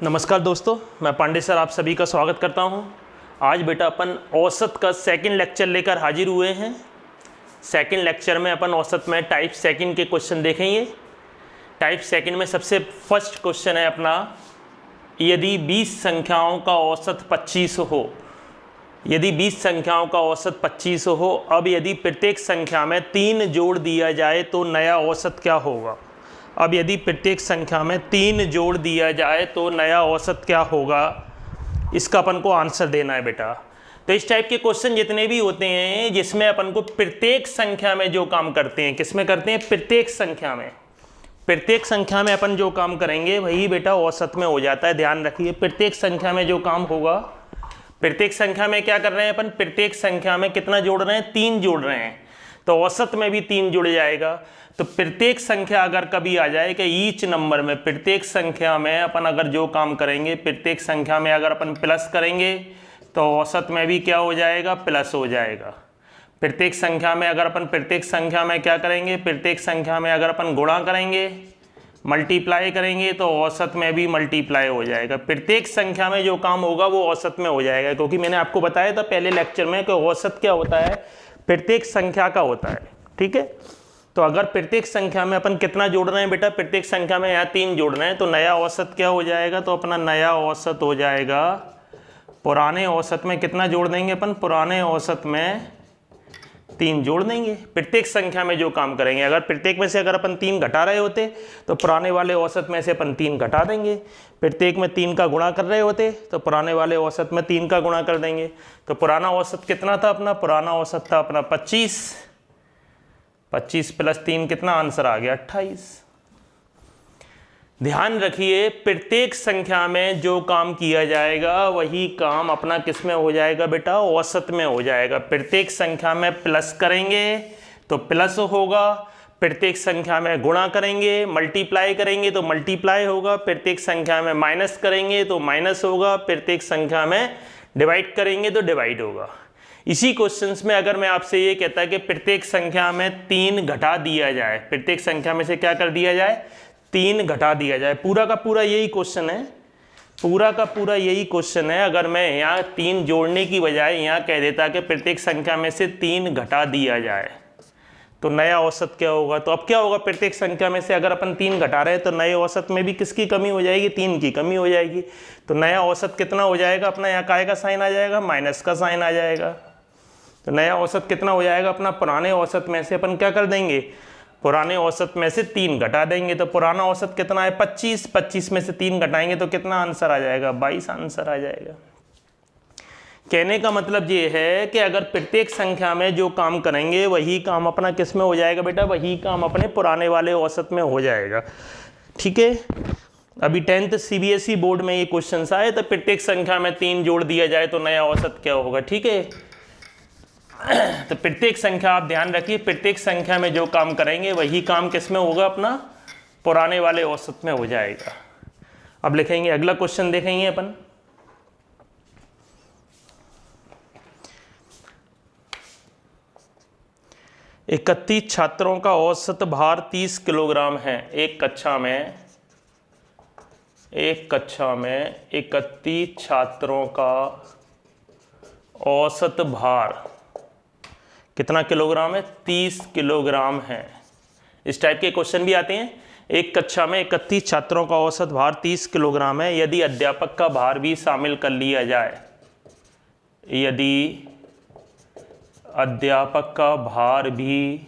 नमस्कार दोस्तों, मैं पांडे सर आप सभी का स्वागत करता हूं। आज बेटा अपन औसत का सेकंड लेक्चर लेकर हाजिर हुए हैं। सेकंड लेक्चर में अपन औसत में टाइप सेकंड के क्वेश्चन देखेंगे। टाइप सेकंड में सबसे फर्स्ट क्वेश्चन है अपना, यदि 20 संख्याओं का औसत 25 हो। यदि 20 संख्याओं का औसत 25 हो, अब यदि प्रत्येक संख्या में 3 जोड़ दिया जाए तो नया औसत क्या होगा। अब यदि प्रत्येक संख्या में 3 जोड़ दिया जाए तो नया औसत क्या होगा, इसका अपन को आंसर देना है बेटा। तो इस टाइप के क्वेश्चन जितने भी होते हैं जिसमें अपन को प्रत्येक संख्या में जो काम करते हैं, किसमें करते हैं, प्रत्येक संख्या में। प्रत्येक संख्या में अपन जो काम करेंगे वही बेटा औसत में हो जाता है। ध्यान रखिए, प्रत्येक संख्या में जो काम होगा, प्रत्येक संख्या में क्या कर रहे हैं अपन, प्रत्येक संख्या में कितना जोड़ रहे हैं, 3 जोड़ रहे हैं, तो औसत में भी 3 जुड़ जाएगा। तो प्रत्येक संख्या अगर कभी आ जाए कि ईच नंबर में, प्रत्येक संख्या में अपन अगर जो काम करेंगे, प्रत्येक संख्या में अगर अपन प्लस करेंगे तो औसत में भी क्या हो जाएगा, प्लस हो जाएगा। प्रत्येक संख्या में अगर अपन प्रत्येक संख्या में क्या करेंगे, प्रत्येक संख्या में अगर अपन गुणा करेंगे, मल्टीप्लाई करेंगे तो औसत में भी मल्टीप्लाई हो जाएगा। प्रत्येक संख्या में जो काम होगा वो औसत में हो जाएगा, क्योंकि मैंने आपको बताया था पहले लेक्चर में कि औसत क्या होता है, प्रत्येक संख्या का होता है। ठीक है, तो अगर प्रत्येक संख्या में अपन कितना जोड़ रहे हैं बेटा, प्रत्येक संख्या में यहाँ 3 जोड़ रहे हैं, तो नया औसत क्या हो जाएगा, तो अपना नया औसत हो जाएगा, पुराने औसत में कितना जोड़ देंगे अपन, पुराने औसत में 3 जोड़ देंगे। प्रत्येक संख्या में जो काम करेंगे, अगर प्रत्येक में से अगर अपन 3 घटा रहे होते तो पुराने वाले औसत में से अपन 3 घटा देंगे। प्रत्येक में 3 का गुणा कर रहे होते तो पुराने वाले औसत में 3 का गुणा कर देंगे। तो पुराना औसत कितना था अपना, पुराना औसत था अपना 25। 25 प्लस 3 कितना, आंसर आ गया 28। ध्यान रखिए, प्रत्येक संख्या में जो काम किया जाएगा वही काम अपना किस में हो जाएगा बेटा, औसत में हो जाएगा। प्रत्येक संख्या में प्लस करेंगे तो प्लस होगा, प्रत्येक संख्या में गुणा करेंगे, मल्टीप्लाई करेंगे तो मल्टीप्लाई होगा, प्रत्येक संख्या में माइनस करेंगे तो माइनस होगा, प्रत्येक संख्या में डिवाइड करेंगे तो डिवाइड होगा। इसी क्वेश्चंस में अगर मैं आपसे ये कहता है कि प्रत्येक संख्या में 3 घटा दिया जाए, प्रत्येक संख्या में से क्या कर दिया जाए, 3 घटा दिया जाए, पूरा का पूरा यही क्वेश्चन है, पूरा का पूरा यही क्वेश्चन है। अगर मैं यहाँ 3 जोड़ने की बजाय यहाँ कह देता कि प्रत्येक संख्या में से 3 घटा दिया जाए तो नया औसत क्या होगा। तो अब क्या होगा, प्रत्येक संख्या में से अगर अपन 3 घटा रहे हैं तो नए औसत में भी किसकी कमी हो जाएगी, 3 की कमी हो जाएगी। तो नया औसत कितना हो जाएगा अपना, यहाँ काय का साइन आ जाएगा, माइनस का साइन आ जाएगा। तो नया औसत कितना हो जाएगा अपना, पुराने औसत में से अपन क्या कर देंगे, पुराने औसत में से 3 घटा देंगे। तो पुराना औसत कितना है 25, 25 में से 3 घटाएंगे तो कितना आंसर आ जाएगा, 22 आंसर आ जाएगा। कहने का मतलब ये है कि अगर प्रत्येक संख्या में जो काम करेंगे वही काम अपना किस में हो जाएगा बेटा, वही काम अपने पुराने वाले औसत में हो जाएगा। ठीक है, अभी 10th CBSE बोर्ड में ये क्वेश्चन आए तो प्रत्येक संख्या में 3 जोड़ दिया जाए तो नया औसत क्या होगा। ठीक है, तो प्रत्येक संख्या आप ध्यान रखिए, प्रत्येक संख्या में जो काम करेंगे वही काम किस में होगा, अपना पुराने वाले औसत में हो जाएगा। अब लिखेंगे, अगला क्वेश्चन देखेंगे अपन। एक 31 छात्रों का औसत भार 30 किलोग्राम है। एक कक्षा में 31 छात्रों का औसत भार कितना किलोग्राम है, 30 किलोग्राम है। इस टाइप के क्वेश्चन भी आते हैं। एक कक्षा में 31 छात्रों का औसत भार 30 किलोग्राम है, यदि अध्यापक का भार भी शामिल कर लिया जाए, यदि अध्यापक का भार भी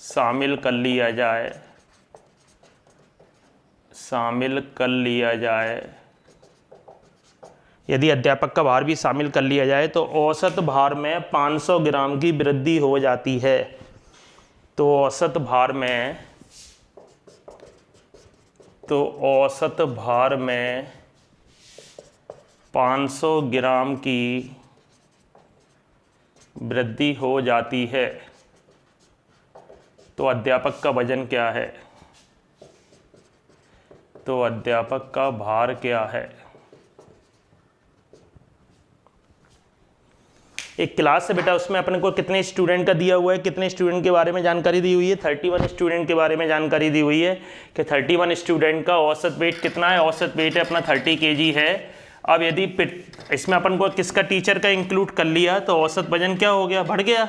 शामिल कर लिया जाए, यदि अध्यापक का भार भी शामिल कर लिया जाए तो औसत भार में 500 ग्राम की वृद्धि हो जाती है। तो औसत भार में 500 ग्राम की वृद्धि हो जाती है, तो अध्यापक का वजन क्या है, तो अध्यापक का भार क्या है। एक क्लास है बेटा, उसमें अपने को कितने स्टूडेंट का दिया हुआ है, कितने स्टूडेंट के बारे में जानकारी दी हुई है, 31 स्टूडेंट के बारे में जानकारी दी हुई है कि 31 स्टूडेंट का औसत वेट कितना है। औसत वेट है अपना 30 kg है। अब यदि इसमें अपन को किसका टीचर का इंक्लूड कर लिया तो औसत वजन क्या हो गया, बढ़ गया।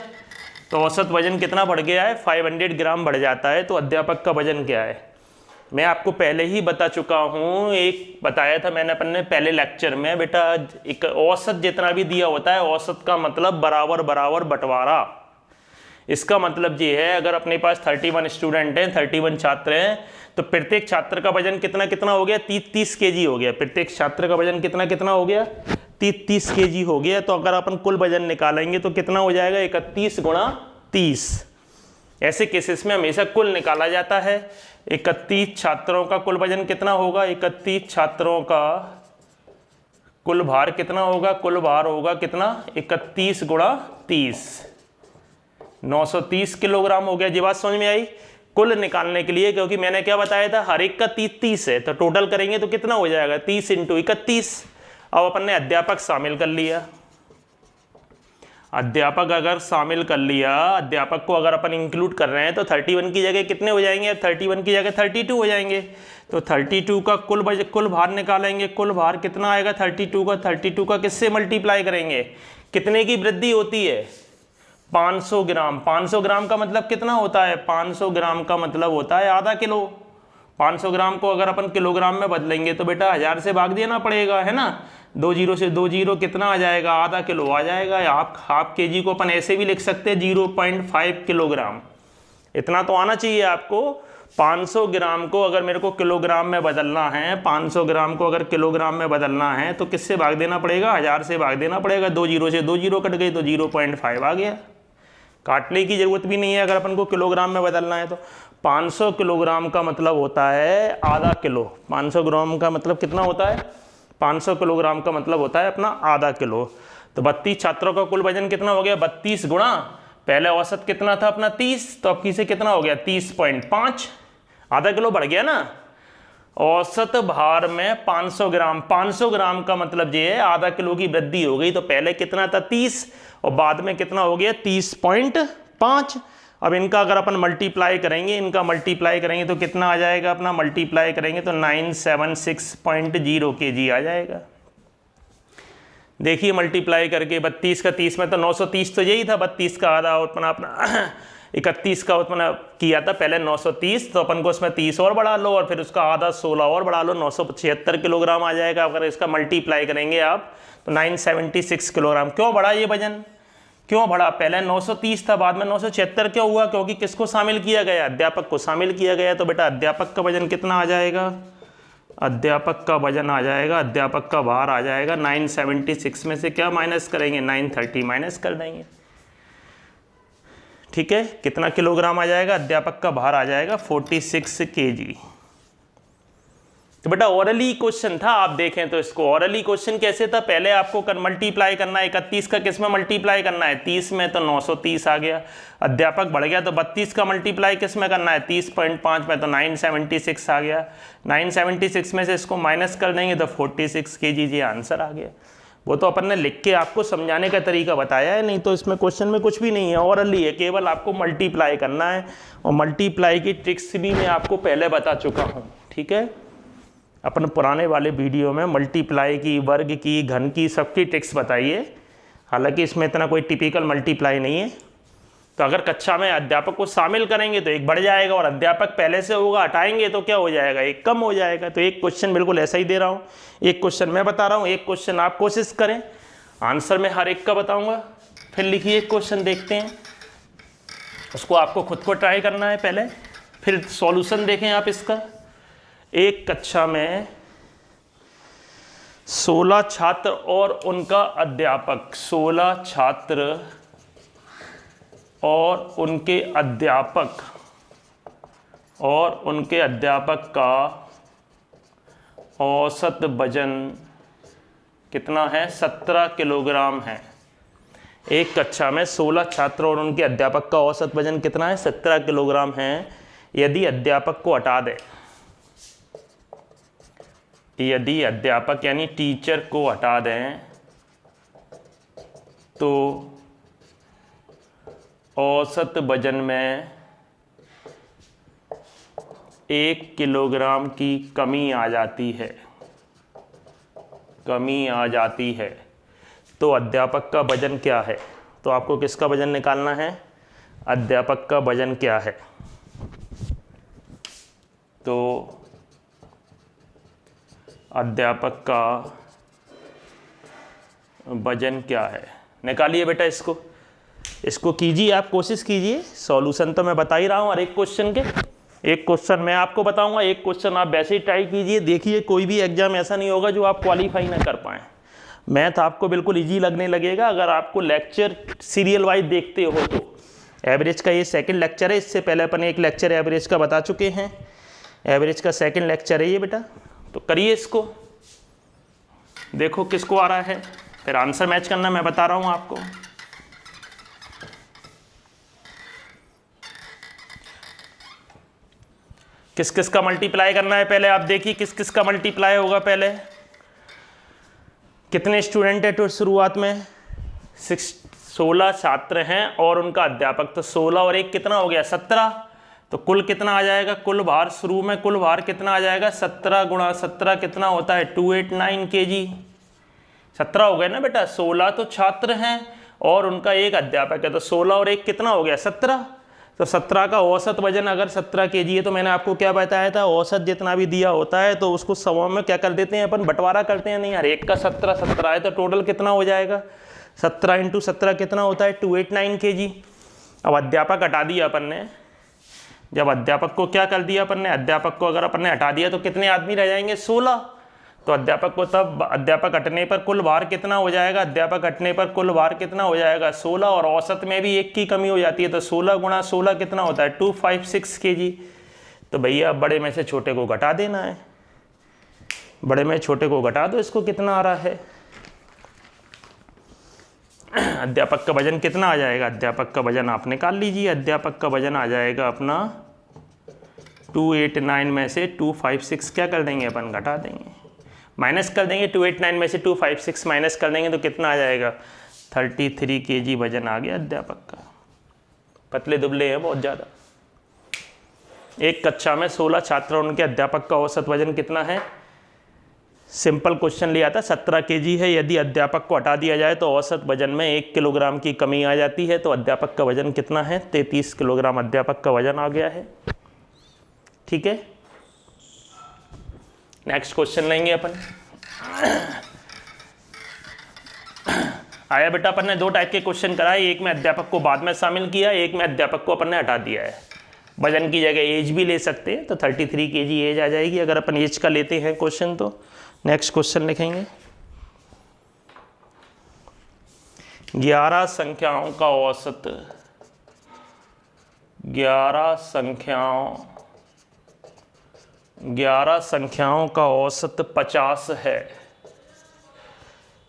तो औसत वजन कितना बढ़ गया है, 500 ग्राम बढ़ जाता है। तो अध्यापक का वजन क्या है, मैं आपको पहले ही बता चुका हूँ, एक बताया था मैंने अपन ने पहले लेक्चर में बेटा, एक औसत जितना भी दिया होता है, औसत का मतलब बराबर बराबर बंटवारा। इसका मतलब ये है, अगर अपने पास 31 स्टूडेंट हैं, 31 छात्र हैं, तो प्रत्येक छात्र का वजन कितना कितना हो गया, 30 kg हो गया। प्रत्येक छात्र का वजन कितना कितना हो गया, 30 kg हो गया। तो अगर अपन कुल वजन निकालेंगे तो कितना हो जाएगा, 31 गुणा 30। ऐसे केसेस में हमेशा कुल निकाला जाता है। 31 छात्रों का कुल वजन कितना होगा, 31 छात्रों का कुल भार कितना होगा, कुल भार होगा कितना, 31 गुणा 30, 930 किलोग्राम हो गया। जी बात समझ में आई। कुल निकालने के लिए, क्योंकि मैंने क्या बताया था, हर एक का 30 है, तो टोटल करेंगे तो कितना हो जाएगा, 30 × 31। अब अपन ने अध्यापक शामिल कर लिया। अध्यापक अगर शामिल कर लिया, अध्यापक को अगर अपन इंक्लूड कर रहे हैं तो 31 की जगह कितने हो जाएंगे, अब 31 की जगह 32 हो जाएंगे। तो 32 का कुल भार निकालेंगे। कुल भार कितना आएगा 32 का, 32 का किससे मल्टीप्लाई करेंगे, कितने की वृद्धि होती है, 500 ग्राम। 500 ग्राम का मतलब कितना होता है, 500 ग्राम का मतलब होता है आधा किलो। 500 ग्राम को अगर अपन किलोग्राम में बदलेंगे तो बेटा 1000 से भाग देना पड़ेगा, है ना। 2 जीरो से 2 जीरो कितना आ जाएगा, आधा किलो आ जाएगा। हाफ केजी को अपन ऐसे भी लिख सकते हैं 0.5 किलोग्राम। इतना तो आना चाहिए आपको। 500 ग्राम को अगर मेरे को किलोग्राम में बदलना है, 500 ग्राम को अगर किलोग्राम में बदलना है तो किससे भाग देना पड़ेगा, 1000 से भाग देना पड़ेगा। 2 जीरो से 2 जीरो कट गई तो 0.5 आ गया। काटने की जरूरत भी नहीं है अगर अपन को किलोग्राम में बदलना है तो। 500 किलोग्राम का मतलब होता है आधा किलो। 500 ग्राम का मतलब कितना होता है, 500 किलोग्राम का मतलब होता है अपना आधा किलो। तो 32 छात्रों का कुल वजन कितना हो गया, 32 गुणा, पहले औसत कितना था अपना 30, तो अब किसे कितना हो गया 30.5, आधा किलो बढ़ गया ना। औसत भार में 500 ग्राम, 500 ग्राम का मतलब ये है आधा किलो की वृद्धि हो गई। तो पहले कितना था 30 और बाद में कितना हो गया 30.5। अब इनका अगर अपन मल्टीप्लाई करेंगे, इनका मल्टीप्लाई करेंगे तो कितना आ जाएगा, अपना मल्टीप्लाई करेंगे तो 976.0 kg आ जाएगा। देखिए मल्टीप्लाई करके 32 का 30 में तो 930 तो यही था, 32 का आधा उत्पन्न अपना 31 का उत्पन्न किया था पहले 930, तो अपन को उसमें 30 और बढ़ा लो और फिर उसका आधा 16 और बढ़ा लो, 976 किलोग्राम आ जाएगा। अगर इसका मल्टीप्लाई करेंगे आप तो 976 किलोग्राम। क्यों बढ़ा ये वजन, क्यों बढ़ा, पहले 930 था बाद में 976 क्यों हुआ, क्योंकि किसको शामिल किया गया, अध्यापक को शामिल किया गया। तो बेटा अध्यापक का वजन कितना आ जाएगा, अध्यापक का वजन आ जाएगा, अध्यापक का भार आ जाएगा 976 में से क्या माइनस करेंगे, 930 माइनस कर देंगे। ठीक है, कितना किलोग्राम आ जाएगा, अध्यापक का भार आ जाएगा 46 kg। तो बेटा ओरली क्वेश्चन था, आप देखें तो इसको ओरली क्वेश्चन कैसे था, पहले आपको मल्टीप्लाई करना है, 31 का किस में मल्टीप्लाई करना है 30 में, तो 930 आ गया। अध्यापक बढ़ गया तो 32 का मल्टीप्लाई किस में करना है 30.5 में, तो 976 आ गया। 976 में से इसको माइनस कर देंगे तो 46 kg जी आंसर आ गया। वो तो अपन ने लिख के आपको समझाने का तरीका बताया है, नहीं तो इसमें क्वेश्चन में कुछ भी नहीं है, ओरली है, केवल आपको मल्टीप्लाई करना है। और मल्टीप्लाई की ट्रिक्स भी मैं आपको पहले बता चुका हूँ। ठीक है, अपन पुराने वाले वीडियो में मल्टीप्लाई की, वर्ग की, घन की, सबकी ट्रिक्स बताइए। हालांकि इसमें इतना कोई टिपिकल मल्टीप्लाई नहीं है। तो अगर कक्षा में अध्यापक को शामिल करेंगे तो एक बढ़ जाएगा, और अध्यापक पहले से होगा हटाएंगे तो क्या हो जाएगा, एक कम हो जाएगा। तो एक क्वेश्चन बिल्कुल ऐसा ही दे रहा हूँ, एक क्वेश्चन मैं बता रहा हूँ, एक क्वेश्चन आप कोशिश करें, आंसर मैं हर एक का बताऊँगा, फिर लिखिए एक क्वेश्चन देखते हैं। उसको आपको खुद को ट्राई करना है पहले, फिर सॉल्यूशन देखें आप इसका। एक कक्षा में 16 छात्र और उनका अध्यापक, 16 छात्र और उनके अध्यापक का औसत वजन कितना है, 17 किलोग्राम है। एक कक्षा में 16 छात्र और उनके अध्यापक का औसत वजन कितना है, 17 किलोग्राम है। यदि अध्यापक को हटा दें, यदि अध्यापक यानी टीचर को हटा दें तो औसत वजन में 1 किलोग्राम की कमी आ जाती है, तो अध्यापक का वजन क्या है? तो आपको किसका वजन निकालना है? अध्यापक का वजन क्या है? तो अध्यापक का वजन क्या है? निकालिए बेटा इसको कीजिए, आप कोशिश कीजिए। सॉल्यूशन तो मैं बता ही रहा हूँ हर एक क्वेश्चन के। एक क्वेश्चन मैं आपको बताऊंगा, एक क्वेश्चन आप वैसे ही ट्राई कीजिए। देखिए कोई भी एग्जाम ऐसा नहीं होगा जो आप क्वालिफाई ना कर पाएँ। मैथ आपको बिल्कुल इजी लगने लगेगा अगर आपको लेक्चर सीरियल वाइज देखते हो तो। एवरेज का ये सेकंड लेक्चर है, इससे पहले अपन एक लेक्चर एवरेज का बता चुके हैं। एवरेज का सेकंड लेक्चर है ये बेटा। तो करिए इसको, देखो किसको आ रहा है, फिर आंसर मैच करना मैं बता रहा हूँ आपको। किस किस का मल्टीप्लाई करना है पहले आप देखिए, किस किस का मल्टीप्लाई होगा पहले। कितने स्टूडेंट है तो शुरुआत में 16 छात्र हैं और उनका अध्यापक, तो 16 और 1 कितना हो गया 17। तो कुल कितना आ जाएगा, कुल भार शुरू में कुल भार कितना आ जाएगा 17 गुणा 17 कितना होता है 289 kg। 17 हो गए ना बेटा। 16 तो छात्र हैं और उनका एक अध्यापक है, तो 16 और 1 कितना हो गया 17। तो 17 का औसत वजन अगर 17 kg है तो मैंने आपको क्या बताया था, औसत जितना भी दिया होता है तो उसको सवा में क्या कर देते हैं अपन, बंटवारा करते हैं। नहीं, हर एक का 17 है तो टोटल कितना हो जाएगा 17 × 17 कितना होता है 289 kg। अब अध्यापक हटा दिया अपन ने। जब अध्यापक को क्या कर दिया अपन ने, अध्यापक को अगर अपन ने हटा दिया तो कितने आदमी रह जाएंगे 16। तो अध्यापक को तब अध्यापक हटने पर कुल भार कितना हो जाएगा, अध्यापक हटने पर कुल भार कितना हो जाएगा 16, और औसत में भी 1 की कमी हो जाती है। तो 16 गुणा 16 कितना होता है 256 kg। तो भैया बड़े में से छोटे को घटा देना है, बड़े में छोटे को घटा दो, इसको कितना आ रहा है, अध्यापक का वजन कितना आ जाएगा। अध्यापक का वजन आप निकाल लीजिए। अध्यापक का वजन आ जाएगा अपना 289 में से 256 क्या कर देंगे अपन, घटा देंगे, माइनस कर देंगे। 289 में से 256 माइनस कर देंगे तो कितना आ जाएगा 33 kg वजन आ गया अध्यापक का। पतले दुबले हैं बहुत ज़्यादा। एक कक्षा में 16 छात्र, उनके अध्यापक का औसत वजन कितना है। सिंपल क्वेश्चन लिया था 17 kg है, यदि अध्यापक को हटा दिया जाए तो औसत वजन में 1 किलोग्राम की कमी आ जाती है। तो अध्यापक का वजन कितना है 33 किलोग्राम अध्यापक का वजन आ गया है। ठीक है, नेक्स्ट क्वेश्चन लेंगे अपन। आया बेटा, अपन ने 2 टाइप के क्वेश्चन कराए, एक में अध्यापक को बाद में शामिल किया, एक में अध्यापक को अपन ने हटा दिया है। वजन की जगह एज भी ले सकते हैं, तो 33 kg एज आ जाएगी अगर अपन एज का लेते हैं क्वेश्चन। तो नेक्स्ट क्वेश्चन लिखेंगे 11 संख्याओं का औसत, 11 संख्याओं का औसत 50 है।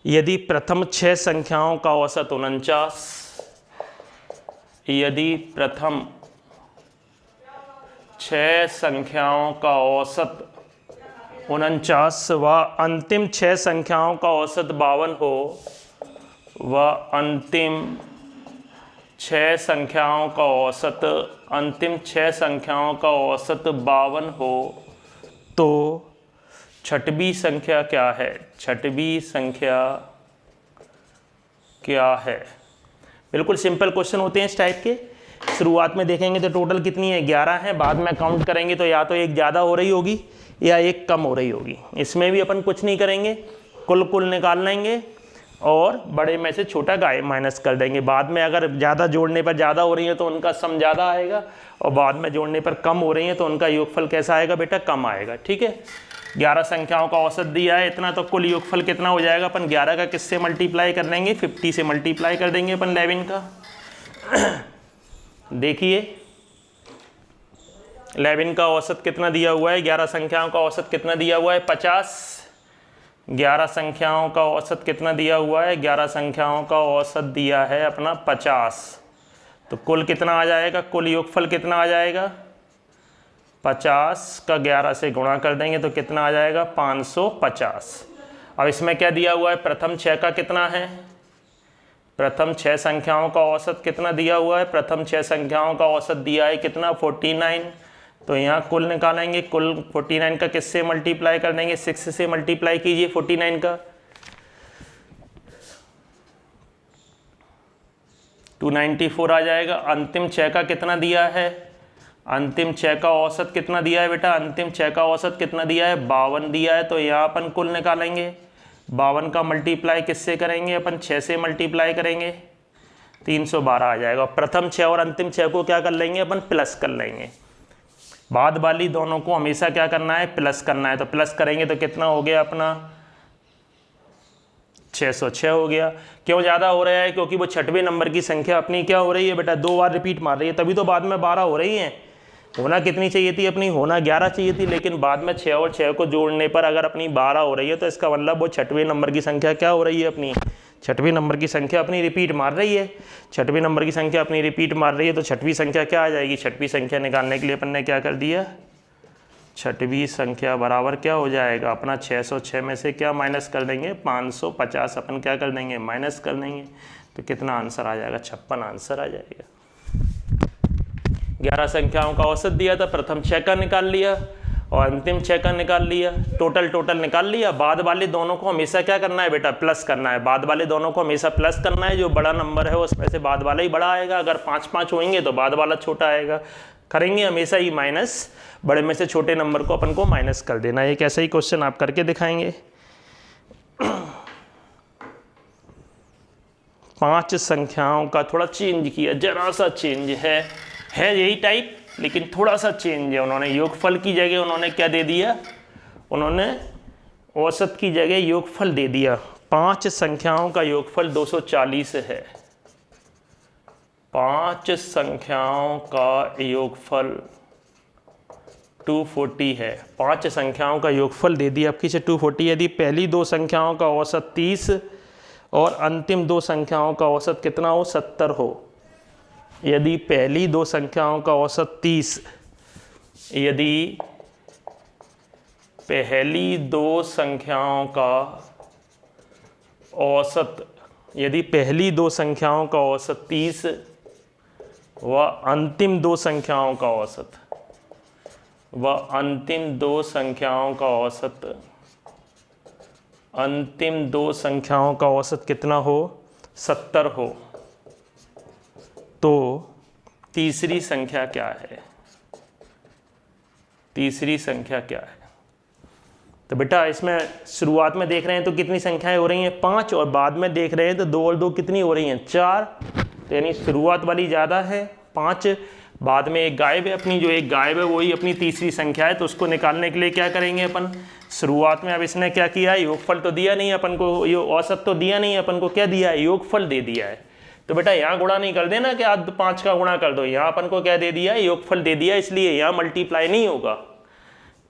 यदि प्रथम 6 संख्याओं का औसत 49, यदि प्रथम 6 संख्याओं का औसत 49 व अंतिम 6 संख्याओं का औसत 52 हो, व अंतिम 6 संख्याओं का औसत, अंतिम 6 संख्याओं का औसत 52 हो, तो छठवीं संख्या क्या है, छठवीं संख्या क्या है। बिल्कुल सिंपल क्वेश्चन होते हैं इस टाइप के। शुरुआत में देखेंगे तो टोटल कितनी है 11 है, बाद में काउंट करेंगे तो या तो एक ज़्यादा हो रही होगी या एक कम हो रही होगी। इसमें भी अपन कुछ नहीं करेंगे, कुल निकाल लेंगे और बड़े में से छोटा गाय माइनस कर देंगे। बाद में अगर ज़्यादा जोड़ने पर ज़्यादा हो रही है तो उनका सम ज़्यादा आएगा, और बाद में जोड़ने पर कम हो रही है तो उनका योगफल कैसा आएगा बेटा, कम आएगा। ठीक है, 11 संख्याओं का औसत दिया है इतना, तो कुल योगफल कितना हो जाएगा, अपन 11 का किससे मल्टीप्लाई कर देंगे, 50 से मल्टीप्लाई कर देंगे अपन 11 का। देखिए 11 का औसत कितना दिया हुआ है, 11 संख्याओं का औसत कितना दिया हुआ है 50। 11 संख्याओं का औसत कितना दिया हुआ है, 11 संख्याओं का औसत दिया है अपना 50। तो कुल कितना आ जाएगा, कुल योगफल कितना आ जाएगा, 50 का 11 से गुणा कर देंगे तो कितना आ जाएगा 550। अब इसमें क्या दिया हुआ है, प्रथम 6 का कितना है प्रथम 6 संख्याओं का औसत कितना दिया हुआ है? प्रथम 6 संख्याओं का औसत दिया है कितना? 49। तो यहाँ कुल निकालेंगे, कुल 49 का किससे मल्टीप्लाई कर देंगे? 6 से मल्टीप्लाई कीजिए 49 का, 294 आ जाएगा। अंतिम 6 का कितना दिया है? अंतिम 6 का औसत कितना दिया है बेटा? अंतिम 6 का औसत कितना दिया है? 52 दिया है। तो यहाँ अपन कुल निकालेंगे, 52 का मल्टीप्लाई किससे करेंगे? अपन 6 से मल्टीप्लाई करेंगे, 312 आ जाएगा। प्रथम 6 और अंतिम 6 को क्या कर लेंगे? अपन प्लस कर लेंगे। बाद वाली दोनों को हमेशा क्या करना है? प्लस करना है। तो प्लस करेंगे तो कितना हो गया अपना? 606 हो गया। क्यों ज़्यादा हो रहा है? क्योंकि वो 6वें नंबर की संख्या अपनी क्या हो रही है बेटा? 2 बार रिपीट मार रही है, तभी तो बाद में 12 हो रही है। होना कितनी चाहिए थी अपनी? होना 11 चाहिए थी, लेकिन बाद में 6 और 6 को जोड़ने पर अगर अपनी 12 हो रही है तो इसका मतलब वो 6वें नंबर की संख्या क्या हो रही है? अपनी 6वें नंबर की संख्या अपनी रिपीट मार रही है। 6वें नंबर की संख्या अपनी रिपीट मार रही है, तो 6वीं संख्या क्या आ जाएगी? 6वीं संख्या निकालने के लिए अपन ने क्या कर दिया? 6वीं संख्या बराबर क्या हो जाएगा अपना? 606 में से क्या माइनस कर देंगे? 550 अपन क्या कर देंगे? माइनस कर देंगे। तो कितना आंसर आ जाएगा? 56 आंसर आ जाएगा। 11 संख्याओं का औसत दिया था, प्रथम 6 का निकाल लिया और अंतिम 6 का निकाल लिया, टोटल निकाल लिया। बाद वाले दोनों को हमेशा क्या करना है बेटा? प्लस करना है। बाद वाले दोनों को हमेशा प्लस करना है। जो बड़ा नंबर है उसमें से बाद वाला ही बड़ा आएगा। अगर 5-5 होंगे तो बाद वाला छोटा आएगा। करेंगे हमेशा ही माइनस, बड़े में से छोटे नंबर को अपन को माइनस कर देना है। एक ऐसा ही क्वेश्चन आप करके दिखाएंगे। 5 संख्याओं का थोड़ा चेंज किया, जरा सा चेंज है यही टाइप, लेकिन थोड़ा सा चेंज है। उन्होंने योगफल की जगह उन्होंने क्या दे दिया? उन्होंने औसत की जगह योगफल दे दिया। 5 संख्याओं का योगफल 240 है। 5 संख्याओं का योगफल 240 है। 5 संख्याओं का योगफल दे दिया आपकी से 240। यदि पहली 2 संख्याओं का औसत 30 और अंतिम 2 संख्याओं का औसत कितना हो? 70 हो। यदि पहली 2 संख्याओं का औसत 30, यदि पहली 2 संख्याओं का औसत, यदि पहली 2 संख्याओं का औसत 30 व अंतिम 2 संख्याओं का औसत, अंतिम 2 संख्याओं का औसत कितना हो? 70 हो, तो तीसरी संख्या क्या है? तीसरी संख्या क्या है? तो बेटा इसमें शुरुआत में देख रहे हैं तो कितनी संख्याएं हो रही हैं? 5, और बाद में देख रहे हैं तो 2 और 2 कितनी हो रही हैं? 4। तो यानी शुरुआत वाली ज़्यादा है 5, बाद में एक गायब है अपनी, जो एक गायब है वही अपनी तीसरी संख्या है। तो उसको निकालने के लिए क्या करेंगे अपन? शुरुआत में अब इसने क्या किया है? योगफल तो दिया नहीं अपन को, ये औसत तो दिया नहीं अपन को, क्या दिया है? योगफल दे दिया है। तो बेटा यहाँ गुणा नहीं कर देना कि आप 5 का गुणा कर दो, यहाँ अपन को क्या दे दिया है? योगफल दे दिया, इसलिए यहाँ मल्टीप्लाई नहीं होगा।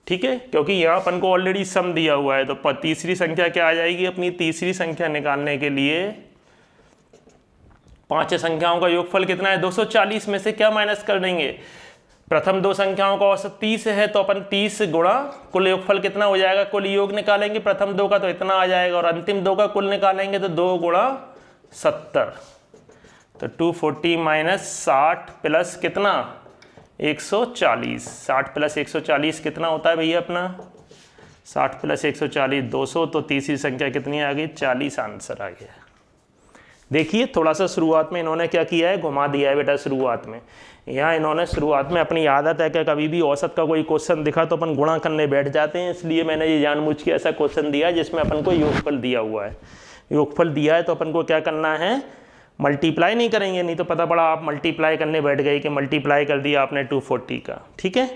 ठीक है, क्योंकि यहाँ अपन को ऑलरेडी सम दिया हुआ है। तो तीसरी संख्या क्या आ जाएगी अपनी? तीसरी संख्या निकालने के लिए 5 संख्याओं का योगफल कितना है? 240 में से क्या माइनस कर देंगे? प्रथम 2 संख्याओं का औसत 30 है, तो अपन 30 गुणा कुल योगफल कितना हो जाएगा? कुल योग निकालेंगे प्रथम 2 का तो इतना आ जाएगा, और अंतिम 2 का कुल निकालेंगे तो 2 गुणा 70। तो 240 माइनस 60 प्लस कितना? 140। 60 प्लस 140 कितना होता है भैया अपना? 60 प्लस 140 200। तो तीसरी संख्या कितनी आ गई? 40 आंसर आ गया। देखिए थोड़ा सा शुरुआत में इन्होंने क्या किया है? घुमा दिया है बेटा शुरुआत में। यहाँ इन्होंने शुरुआत में, अपनी आदत है कि कभी भी औसत का कोई क्वेश्चन दिखा तो अपन गुणा करने बैठ जाते हैं, इसलिए मैंने ये जानबूझ के ऐसा क्वेश्चन दिया जिसमें अपन को योगफल दिया हुआ है। योगफल दिया है तो अपन को क्या करना है? मल्टीप्लाई नहीं करेंगे, नहीं तो पता पड़ा आप मल्टीप्लाई करने बैठ गए कि मल्टीप्लाई कर दिया आपने 240 का। ठीक है,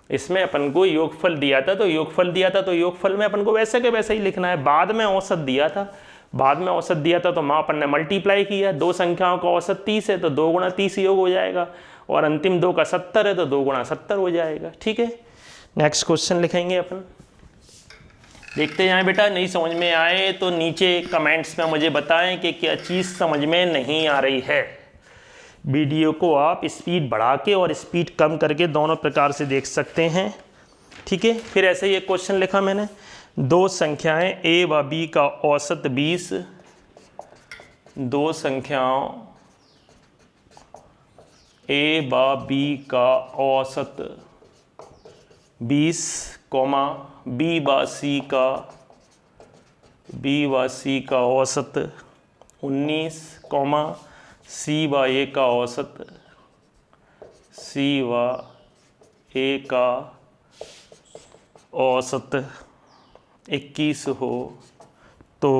इसमें अपन को योगफल दिया था, तो योगफल में अपन को वैसे के वैसे ही लिखना है। बाद में औसत दिया था, तो माँ अपन ने मल्टीप्लाई किया। 2 संख्याओं का औसत 30 है तो 2 गुणा 30 योग हो जाएगा, और अंतिम 2 का 70 है तो 2 गुणा 70 हो जाएगा। ठीक है, नेक्स्ट क्वेश्चन लिखेंगे अपन। देखते हैं बेटा, नहीं समझ में आए तो नीचे कमेंट्स में मुझे बताएं कि क्या चीज़ समझ में नहीं आ रही है। वीडियो को आप स्पीड बढ़ा के और स्पीड कम करके दोनों प्रकार से देख सकते हैं। ठीक है, फिर ऐसे ही एक क्वेश्चन लिखा मैंने। 2 संख्याएं a व b का औसत 20 दो संख्याओं ए व बी का औसत 20, बी व सी का औसत 19, सी व ए का औसत औसत 21 हो तो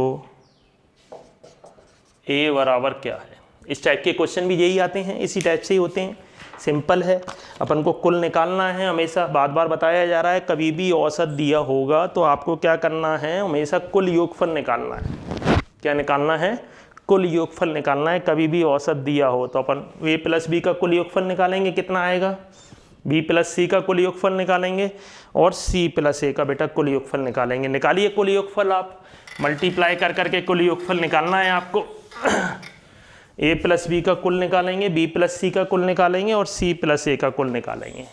ए बराबर क्या है। इस टाइप के क्वेश्चन भी यही आते हैं, इसी टाइप से ही होते हैं। सिंपल है, अपन को कुल निकालना है। हमेशा बार बार बताया जा रहा है, कभी भी औसत दिया होगा तो आपको क्या करना है, हमेशा कुल योगफल निकालना है। क्या निकालना है? कुल योगफल निकालना है। कभी भी औसत दिया हो तो अपन ए प्लस बी का कुल योगफल निकालेंगे, कितना आएगा, बी प्लस सी का कुल योगफल निकालेंगे और सी प्लस ए का बेटा कुल योगफल निकालेंगे। निकालिए कुल योगफल, आप मल्टीप्लाई कर करके कुल योगफल निकालना है आपको। ए प्लस बी का कुल निकालेंगे, बी प्लस सी का कुल निकालेंगे और सी प्लस ए का कुल निकालेंगे।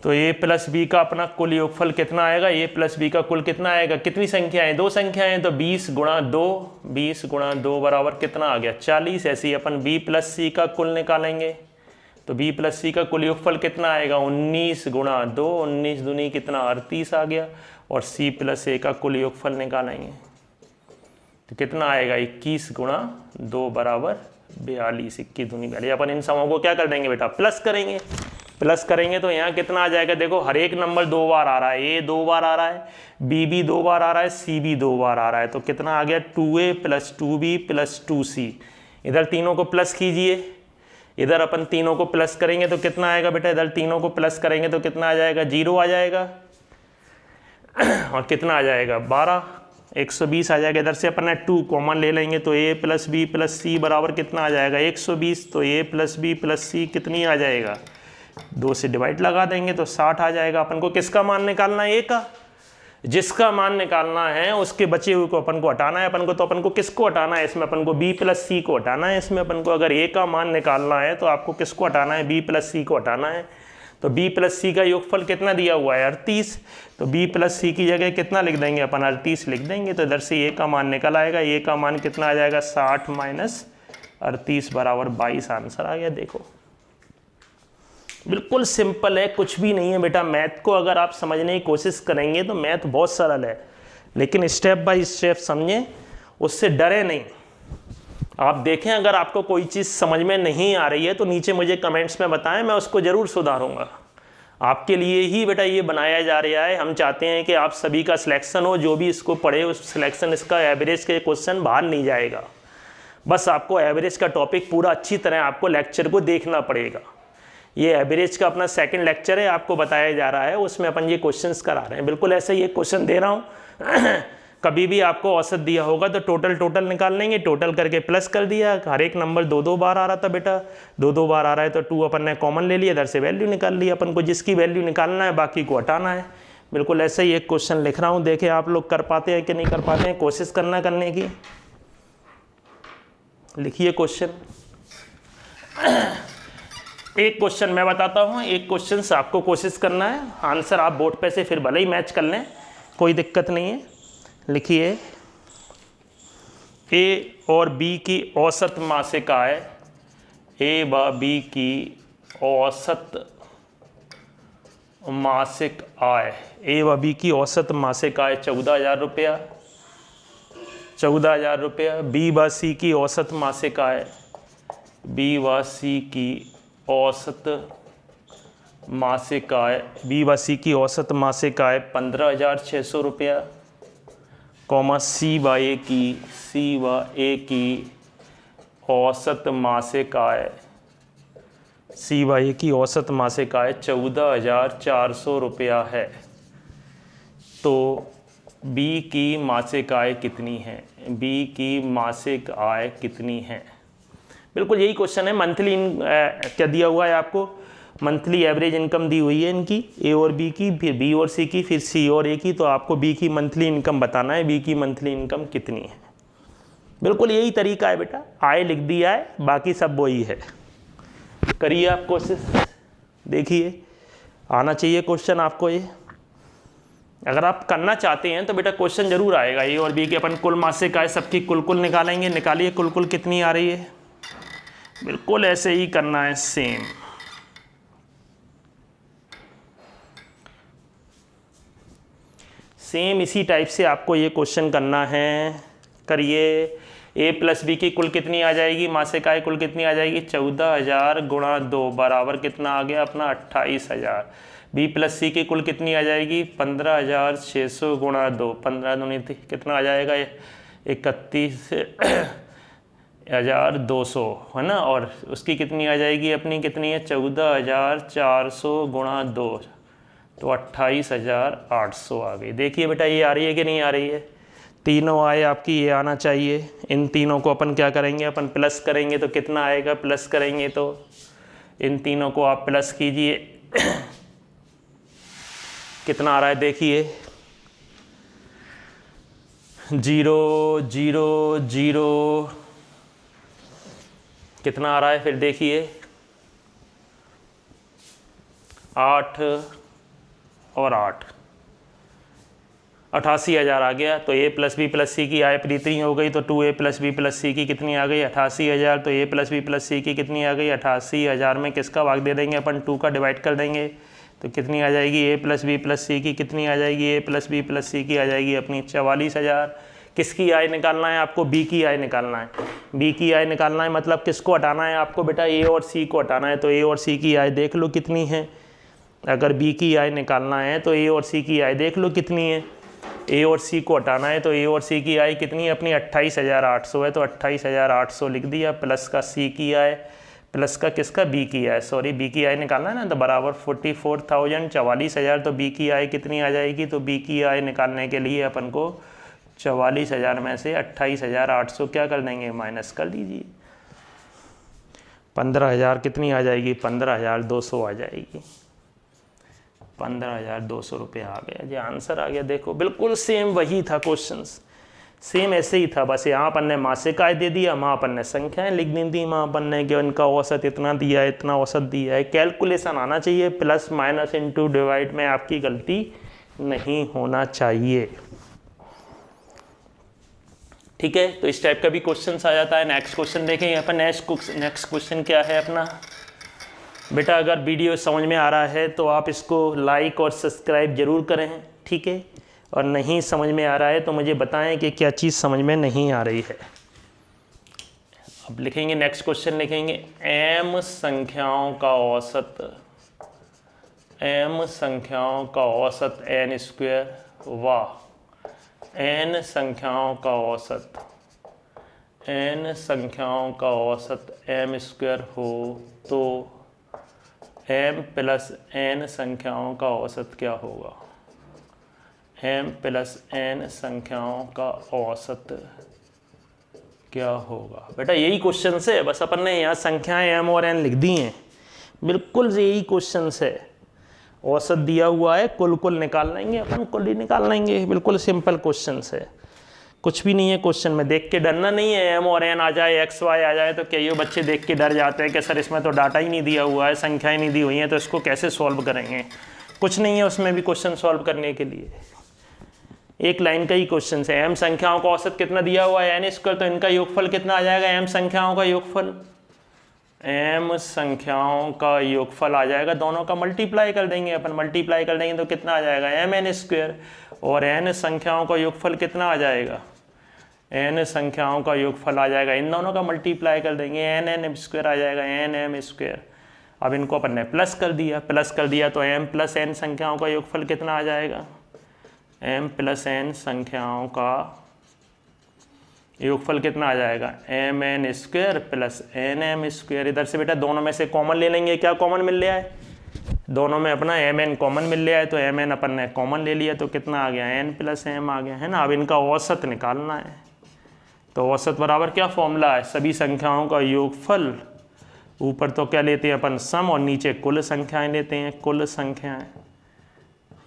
तो ए प्लस बी का अपना कुल योगफल कितना आएगा, ए प्लस बी का कुल कितना आएगा, कितनी संख्याएं, दो संख्याएं, तो 20 गुणा 2 बराबर कितना आ गया, 40। ऐसे ही अपन बी प्लस सी का कुल निकालेंगे तो बी प्लस सी का कुल योगफल कितना आएगा, 19 गुणा 2, 19 दूनी कितना 38 आ गया। और सी प्लस ए का कुल योगफल निकालेंगे तो कितना आएगा, 21 गुणा 2 बराबर 42, 21 दूनी 42। अपन इन समों को क्या कर देंगे बेटा, प्लस करेंगे। प्लस करेंगे तो यहाँ कितना आ जाएगा, देखो हर एक नंबर 2 बार आ रहा है, ए 2 बार आ रहा है, बी भी 2 बार आ रहा है, सी भी 2 बार आ रहा है। तो कितना आ गया, 2a plus 2b plus 2c। इधर तीनों को प्लस कीजिए, इधर अपन तीनों को प्लस करेंगे तो कितना आएगा बेटा, इधर तीनों को प्लस करेंगे तो कितना आ जाएगा, 0 आ जाएगा और कितना आ जाएगा 12, 120 आ जाएगा। इधर से अपन ने 2 कॉमन ले लेंगे तो a प्लस बी प्लस सी बराबर कितना आ जाएगा, 120। तो a प्लस बी प्लस सी कितनी आ जाएगा, 2 से डिवाइड लगा देंगे तो 60 आ जाएगा। अपन को किसका मान निकालना है, a का। जिसका मान निकालना है उसके बचे हुए को अपन को हटाना है। अपन को किसको हटाना है, इसमें अपन को b प्लस सी को हटाना है। इसमें अपन को अगर a का मान निकालना है तो आपको किसको हटाना है, b प्लस सी को हटाना है। तो b प्लस सी का योगफल कितना दिया हुआ है, 38। तो b प्लस सी की जगह कितना लिख देंगे अपन, 38 लिख देंगे। तो इधर से a का मान निकल आएगा, a का मान कितना आ जाएगा, 60 माइनस 38 बराबर 22 आंसर आ गया। देखो बिल्कुल सिंपल है, कुछ भी नहीं है बेटा। मैथ को अगर आप समझने की कोशिश करेंगे तो मैथ बहुत सरल है, लेकिन स्टेप बाय स्टेप समझें, उससे डरे नहीं। आप देखें, अगर आपको कोई चीज़ समझ में नहीं आ रही है तो नीचे मुझे कमेंट्स में बताएं, मैं उसको ज़रूर सुधारूंगा। आपके लिए ही बेटा ये बनाया जा रहा है। हम चाहते हैं कि आप सभी का सिलेक्शन हो, जो भी इसको पढ़े उस सिलेक्शन, इसका एवरेज के क्वेश्चन बाहर नहीं जाएगा। बस आपको एवरेज का टॉपिक पूरा अच्छी तरह आपको लेक्चर को देखना पड़ेगा। ये एवरेज का अपना सेकंड लेक्चर है, आपको बताया जा रहा है, उसमें अपन ये क्वेश्चंस करा रहे हैं। बिल्कुल ऐसे ही एक क्वेश्चन दे रहा हूँ कभी भी आपको औसत दिया होगा तो टोटल निकाल लेंगे, टोटल करके प्लस कर दिया। हर एक नंबर 2 बार आ रहा था बेटा, 2 बार आ रहा है तो 2 अपन ने कॉमन ले लिया, इधर से वैल्यू निकाल ली। अपन को जिसकी वैल्यू निकालना है बाकी को हटाना है। बिल्कुल ऐसे ही एक क्वेश्चन लिख रहा हूँ, देखें आप लोग कर पाते हैं कि नहीं कर पाते हैं, कोशिश करना करने की। लिखिए क्वेश्चन। एक क्वेश्चन मैं बताता हूँ, एक क्वेश्चन से आपको कोशिश करना है, आंसर आप बोर्ड पे से फिर भले ही मैच कर लें, कोई दिक्कत नहीं है। लिखिए, ए और बी की औसत मासिक आय, ए व बी की औसत मासिक आय, ए व बी की औसत मासिक आय 14,000 रुपया, 14,000 रुपया। बी व सी की औसत मासिक आय, बी व सी की औसत मासिक आय, बी व सी की औसत मासिक आय 15,600 रुपया, कॉमा सी व ए की औसत मासिक आय, सी व ए की औसत मासिक आय 14,400 रुपया है। तो बी की मासिक आय कितनी है, बी की मासिक आय कितनी है। बिल्कुल यही क्वेश्चन है। मंथली क्या दिया हुआ है आपको, मंथली एवरेज इनकम दी हुई है इनकी, ए और बी की, फिर बी और सी की, फिर सी और ए की। तो आपको बी की मंथली इनकम बताना है, बी की मंथली इनकम कितनी है। बिल्कुल यही तरीका है बेटा, आय लिख दिया है, बाकी सब वही है। करिए आप कोशिश, देखिए आना चाहिए क्वेश्चन आपको ये। अगर आप करना चाहते हैं तो बेटा क्वेश्चन जरूर आएगा। ए और बी के अपन कुल मासिक आय सबकी कुल निकालेंगे। निकालिए कुल कितनी आ रही है। बिल्कुल ऐसे ही करना है सेम। सेम इसी टाइप से आपको ये क्वेश्चन करना है। करिए। ए प्लस बी की कुल कितनी आ जाएगी, मासिक आय कुल कितनी आ जाएगी, 14,000 गुणा 2 बराबर कितना आ गया अपना 28,000। बी प्लस सी की कुल कितनी आ जाएगी, 15,600 गुणा 2, 15 दूनी कितना आ जाएगा 31,200 है ना। और उसकी कितनी आ जाएगी अपनी, कितनी है 14,400 गुणा 2 तो 28,800 आ गई। देखिए बेटा ये आ रही है कि नहीं आ रही है। तीनों आए आपकी ये आना चाहिए। इन तीनों को अपन क्या करेंगे, अपन प्लस करेंगे तो कितना आएगा, प्लस करेंगे तो इन तीनों को आप प्लस कीजिए कितना आ रहा है देखिए 0 0 0 कितना आ रहा है फिर देखिए 8 और 8 88,000 आ गया। तो ए प्लस बी प्लस सी की आय प्रीति हो गई तो 2a प्लस बी प्लस सी की कितनी आ गई 88,000। तो ए प्लस बी प्लस सी की कितनी आ गई 88,000 में किसका भाग दे देंगे अपन 2 का डिवाइड कर देंगे तो कितनी आ जाएगी ए प्लस बी प्लस सी की कितनी आ जाएगी ए प्लस बी प्लस सी की आ जाएगी अपनी 44,000। किसकी आय निकालना है आपको, बी की आय निकालना है। बी की आय निकालना है मतलब किसको हटाना है आपको बेटा, ए और सी को हटाना है। तो ए और सी की आय देख लो कितनी है। अगर बी की आय निकालना है तो ए और सी की आय देख लो कितनी है। ए और सी को हटाना है तो ए और सी की आय कितनी है अपनी 28,800 है। तो 28,800 लिख दिया प्लस का सी की आय प्लस का किसका बी की आय, सॉरी बी की आय निकालना है ना तो बराबर 44,000 44,000। तो बी की आय कितनी आ जाएगी, तो बी की आय निकालने के लिए अपन को 44,000 में से 28,800 क्या कर देंगे माइनस कर दीजिए। 15,000 कितनी आ जाएगी 15,200 आ जाएगी। 15,200 रुपये आ गया जी, आंसर आ गया। देखो बिल्कुल सेम वही था क्वेश्चन, सेम ऐसे ही था, बस यहाँ अपन ने मासिक आय दे दिया, वहाँ अपन ने संख्याएं लिख दी थी, वहाँ अपन ने कि इनका औसत इतना दिया है इतना औसत दिया है। कैलकुलेशन आना चाहिए, प्लस माइनस इनटू डिवाइड में आपकी गलती नहीं होना चाहिए। ठीक है, तो इस टाइप का भी क्वेश्चन आ जाता है। नेक्स्ट क्वेश्चन देखेंगे अपन। नेक्स्ट क्वेश्चन क्या है अपना बेटा, अगर वीडियो समझ में आ रहा है तो आप इसको लाइक और सब्सक्राइब जरूर करें, ठीक है। और नहीं समझ में आ रहा है तो मुझे बताएं कि क्या चीज़ समझ में नहीं आ रही है। अब लिखेंगे नेक्स्ट क्वेश्चन लिखेंगे m संख्याओं का औसत, m संख्याओं का औसत n स्क्वायर व n संख्याओं का औसत, n संख्याओं का औसत m स्क्वायर हो तो m प्लस n संख्याओं का औसत क्या होगा। m प्लस n संख्याओं का औसत क्या होगा। बेटा यही क्वेश्चन है, बस अपन ने यहाँ संख्याएं m और n लिख दी हैं, बिल्कुल यही क्वेश्चन है। औसत दिया हुआ है, कुल निकाल लेंगे अपन, कुल ही निकाल लेंगे, बिल्कुल सिंपल क्वेश्चन है, कुछ भी नहीं है क्वेश्चन में। देख के डरना नहीं है, m और n आ जाए x y आ जाए तो कई बच्चे देख के डर जाते हैं कि सर इसमें तो डाटा ही नहीं दिया हुआ है, संख्याएं नहीं दी हुई हैं तो इसको कैसे सॉल्व करेंगे। कुछ नहीं है उसमें भी क्वेश्चन सॉल्व करने के लिए, एक लाइन का ही क्वेश्चन है। m संख्याओं का औसत कितना दिया हुआ है n स्क्वायर, तो इनका योगफल कितना आ जाएगा, m संख्याओं का योगफल, m संख्याओं का योगफल आ जाएगा, दोनों का मल्टीप्लाई कर देंगे अपन, मल्टीप्लाई कर देंगे तो कितना आ जाएगा mn स्क्वायर। और n संख्याओं का योगफल कितना आ जाएगा, n संख्याओं का योगफल आ जाएगा, इन दोनों का मल्टीप्लाई कर देंगे nn स्क्वायर आ जाएगा, nm स्क्वायर। अब इनको अपन ने प्लस कर दिया तो m प्लस n संख्याओं का योगफल कितना आ जाएगा, m प्लस n संख्याओं का योगफल कितना आ जाएगा, mn square plus nm square. इधर से बेटा दोनों में से कॉमन ले लेंगे, क्या कॉमन मिल रहा है, दोनों में अपना mn कॉमन मिल रहा है तो mn अपन ने कॉमन ले लिया तो कितना आ गया, n प्लस m आ गया है ना। अब इनका औसत निकालना है, तो औसत बराबर क्या फॉर्मूला है, सभी संख्याओं का योगफल, ऊपर तो क्या लेते हैं अपन सम और नीचे कुल संख्याएं लेते हैं, कुल संख्याएं।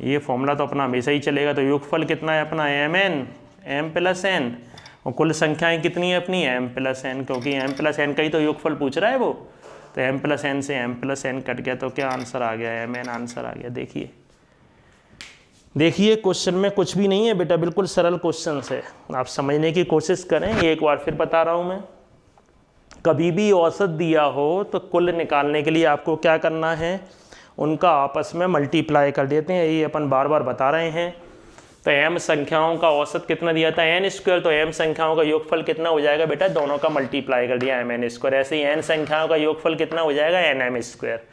ये फॉर्मूला तो अपना हमेशा ही चलेगा। तो योगफल कितना है अपना mn m प्लस n और कुल संख्याएं कितनी है अपनी m प्लस n, क्योंकि m प्लस n का ही तो योगफल पूछ रहा है वो। तो m प्लस n से m प्लस n कट गया तो क्या आंसर आ गया, mn आंसर आ गया। देखिए देखिए क्वेश्चन में कुछ भी नहीं है बेटा, बिल्कुल सरल क्वेश्चन है, आप समझने की कोशिश करें। एक बार फिर बता रहा हूँ मैं, कभी भी औसत दिया हो तो कुल निकालने के लिए आपको क्या करना है, उनका आपस में मल्टीप्लाई कर देते हैं। ये अपन बार बार बता रहे हैं। तो m संख्याओं का औसत कितना दिया था, n स्क्वायर, तो m संख्याओं का योगफल कितना हो जाएगा बेटा, दोनों का मल्टीप्लाई कर दिया mn स्क्वायर। ऐसे ही n संख्याओं का योगफल कितना हो जाएगा, nm स्क्वायर।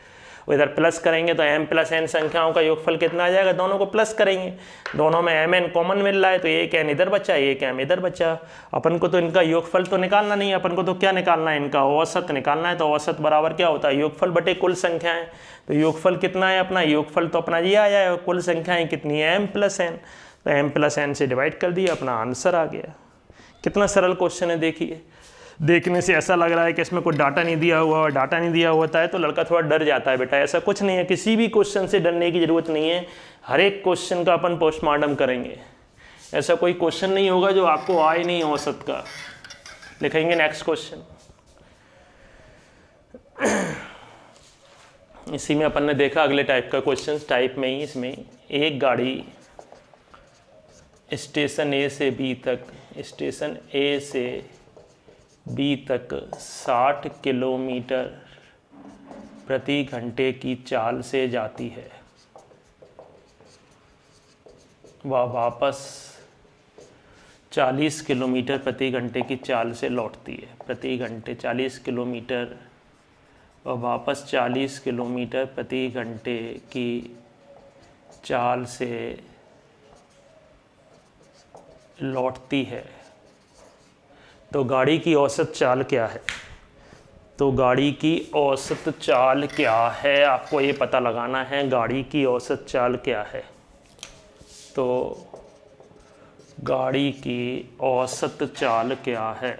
इधर प्लस करेंगे तो m प्लस n संख्याओं का योगफल कितना आ जाएगा, दोनों को प्लस करेंगे, दोनों में mn कॉमन मिल रहा है तो एक n इधर बचा, एक m इधर बचा। अपन को तो इनका योगफल तो निकालना नहीं है, अपन को तो क्या निकालना है, इनका औसत निकालना है। तो औसत बराबर क्या होता है, योगफल बटे कुल संख्याएं। तो योगफल कितना है अपना, योगफल तो अपना ये आया है, कुल संख्याएं कितनी है, m प्लस n। तो m प्लस n से डिवाइड कर दिया, अपना आंसर आ गया। कितना सरल क्वेश्चन है। देखिए, देखने से ऐसा लग रहा है कि इसमें कोई डाटा नहीं दिया हुआ, और डाटा नहीं दिया होता है तो लड़का थोड़ा डर जाता है। बेटा ऐसा कुछ नहीं है, किसी भी क्वेश्चन से डरने की ज़रूरत नहीं है। हर एक क्वेश्चन का अपन पोस्टमार्टम करेंगे। ऐसा कोई क्वेश्चन नहीं होगा जो आपको आए नहीं औसत का। लिखेंगे नेक्स्ट क्वेश्चन। इसी में अपन ने देखा अगले टाइप का क्वेश्चन, टाइप में ही इसमें एक गाड़ी स्टेशन ए से बी तक, स्टेशन ए से बी तक 60 किलोमीटर प्रति घंटे की चाल से जाती है, वह वापस 40 किलोमीटर प्रति घंटे की चाल से लौटती है। प्रति घंटे 40 किलोमीटर और वापस 40 किलोमीटर प्रति घंटे की चाल से लौटती है, तो गाड़ी की औसत चाल क्या है। तो गाड़ी की औसत चाल क्या है, आपको ये पता लगाना है, गाड़ी की औसत चाल क्या है। तो गाड़ी की औसत चाल क्या है,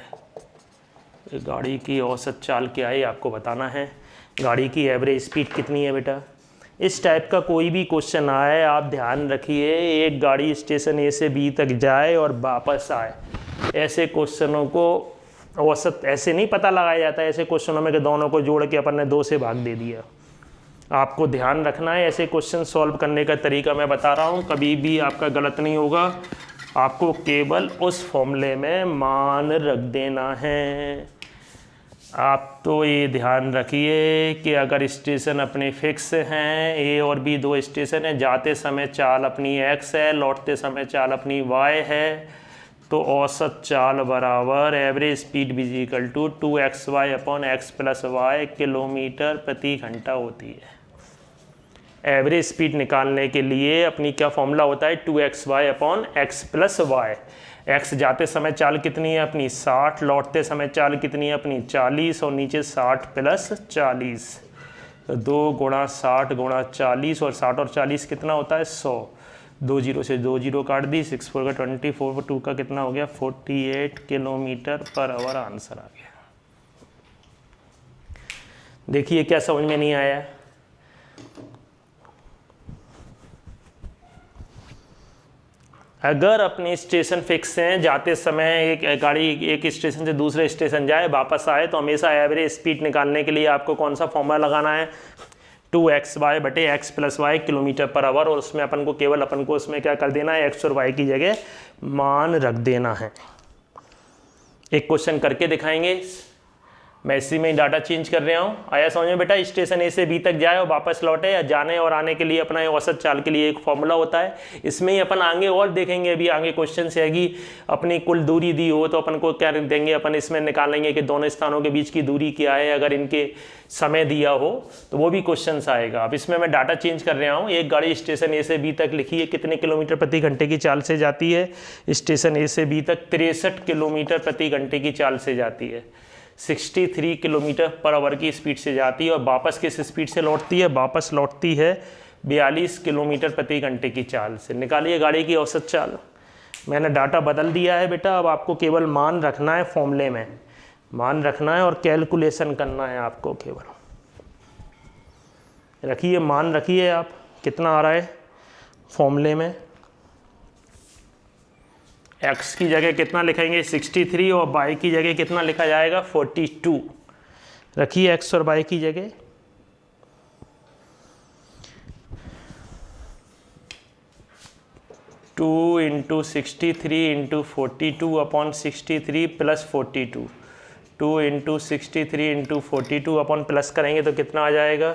गाड़ी की औसत चाल क्या है आपको बताना है। गाड़ी की एवरेज स्पीड कितनी है बेटा। इस टाइप का कोई भी क्वेश्चन आए आप ध्यान रखिए, एक गाड़ी स्टेशन ए से बी तक जाए और वापस आए, ऐसे क्वेश्चनों को औसत ऐसे नहीं पता लगाया जाता है। ऐसे क्वेश्चनों में कि दोनों को जोड़ के अपन ने 2 से भाग दे दिया। आपको ध्यान रखना है, ऐसे क्वेश्चन सॉल्व करने का तरीका मैं बता रहा हूँ, कभी भी आपका गलत नहीं होगा। आपको केवल उस फॉर्मूले में मान रख देना है। आप तो ये ध्यान रखिए कि अगर स्टेशन अपने फिक्स हैं, ए और बी 2 स्टेशन है, जाते समय चाल अपनी x है, लौटते समय चाल अपनी y है, तो औसत चाल बराबर एवरेज स्पीड भी equal to 2xy upon x plus y kilometre प्रति घंटा होती है। एवरेज स्पीड निकालने के लिए अपनी क्या फॉर्मूला होता है, 2xy upon x plus y. x जाते समय चाल कितनी है अपनी 60, लौटते समय चाल कितनी है अपनी 40, और नीचे 60 प्लस 40, तो 2 गुणा 60 गुणा 40, और 60 और 40 कितना होता है 100। 2 जीरो से 2 जीरो काट दी, 6 4 का 24, 2 का कितना हो गया 48 किलोमीटर पर आवर आंसर आ गया। देखिए क्या समझ में नहीं आया। अगर अपने स्टेशन फिक्स हैं, जाते समय एक गाड़ी एक स्टेशन से दूसरे स्टेशन जाए वापस आए, तो हमेशा एवरेज स्पीड निकालने के लिए आपको कौन सा फॉर्मूला लगाना है, 2xy बटे x plus y kilometre per hour. और उसमें अपन को उसमें क्या कर देना है, x और y की जगह मान रख देना है। एक क्वेश्चन करके दिखाएंगे, मैं इसी में डाटा चेंज कर रहा हूँ। आया समझ में बेटा। स्टेशन ए से बी तक जाए और वापस लौटे, या जाने और आने के लिए अपना औसत चाल के लिए एक फॉर्मूला होता है। इसमें ही अपन आगे और देखेंगे, अभी आगे क्वेश्चन से आएगी अपनी कुल दूरी दी हो तो अपन को क्या देंगे, अपन इसमें निकालेंगे कि दोनों स्थानों के बीच की दूरी क्या है, अगर इनके समय दिया हो तो वो भी क्वेश्चन आएगा। अब इसमें मैं डाटा चेंज कर रहा हूँ। एक गाड़ी स्टेशन ए से बी तक लिखी है, कितने किलोमीटर प्रति घंटे की चाल से जाती है, स्टेशन ए से बी तक 63 किलोमीटर प्रति घंटे की चाल से जाती है, 63 किलोमीटर पर आवर की स्पीड से जाती है, और वापस किस स्पीड से लौटती है, वापस लौटती है 42 किलोमीटर प्रति घंटे की चाल से। निकालिए गाड़ी की औसत चाल। मैंने डाटा बदल दिया है बेटा, अब आपको केवल मान रखना है, फॉर्मूले में मान रखना है और कैलकुलेशन करना है आपको। केवल रखिए, मान रखिए आप, कितना आ रहा है फॉर्मूले में, x की जगह कितना लिखेंगे 63, और y की जगह कितना लिखा जाएगा 42। रखिए x और y की जगह। 2 into 63 into 42 upon 63 plus 42, 2 into 63 into 42 upon plus करेंगे तो कितना आ जाएगा,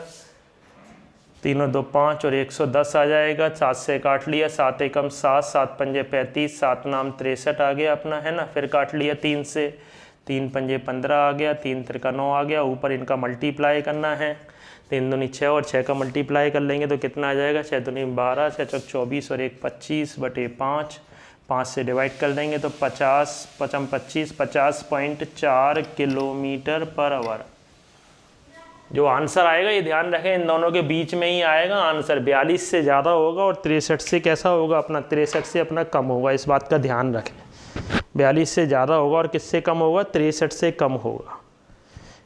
3 और 2 5 और 110 आ जाएगा। 7 से काट लिया, 7 एकम 7, 7 पंजे 35, 7 नाम 63 आ गया अपना, है ना। फिर काट लिया 3 से, 3 पंजे 15 आ गया, 3 त्रिका 9 आ गया। ऊपर इनका मल्टीप्लाई करना है, 3 दूनी 6 और 6 का मल्टीप्लाई कर लेंगे तो कितना आ जाएगा, 6 दूनी 12, 6 चौक 24 और 1 25 बटे 5, 5 से डिवाइड कर देंगे तो 50 पचम 25, 50.4 किलोमीटर पर आवर। जो आंसर आएगा ये ध्यान रखें, इन दोनों के बीच में ही आएगा आंसर। 42 से ज़्यादा होगा और 63 से कैसा होगा अपना, 63 से अपना कम होगा, इस बात का ध्यान रखें। 42 से ज़्यादा होगा और किससे कम होगा, 63 से कम होगा।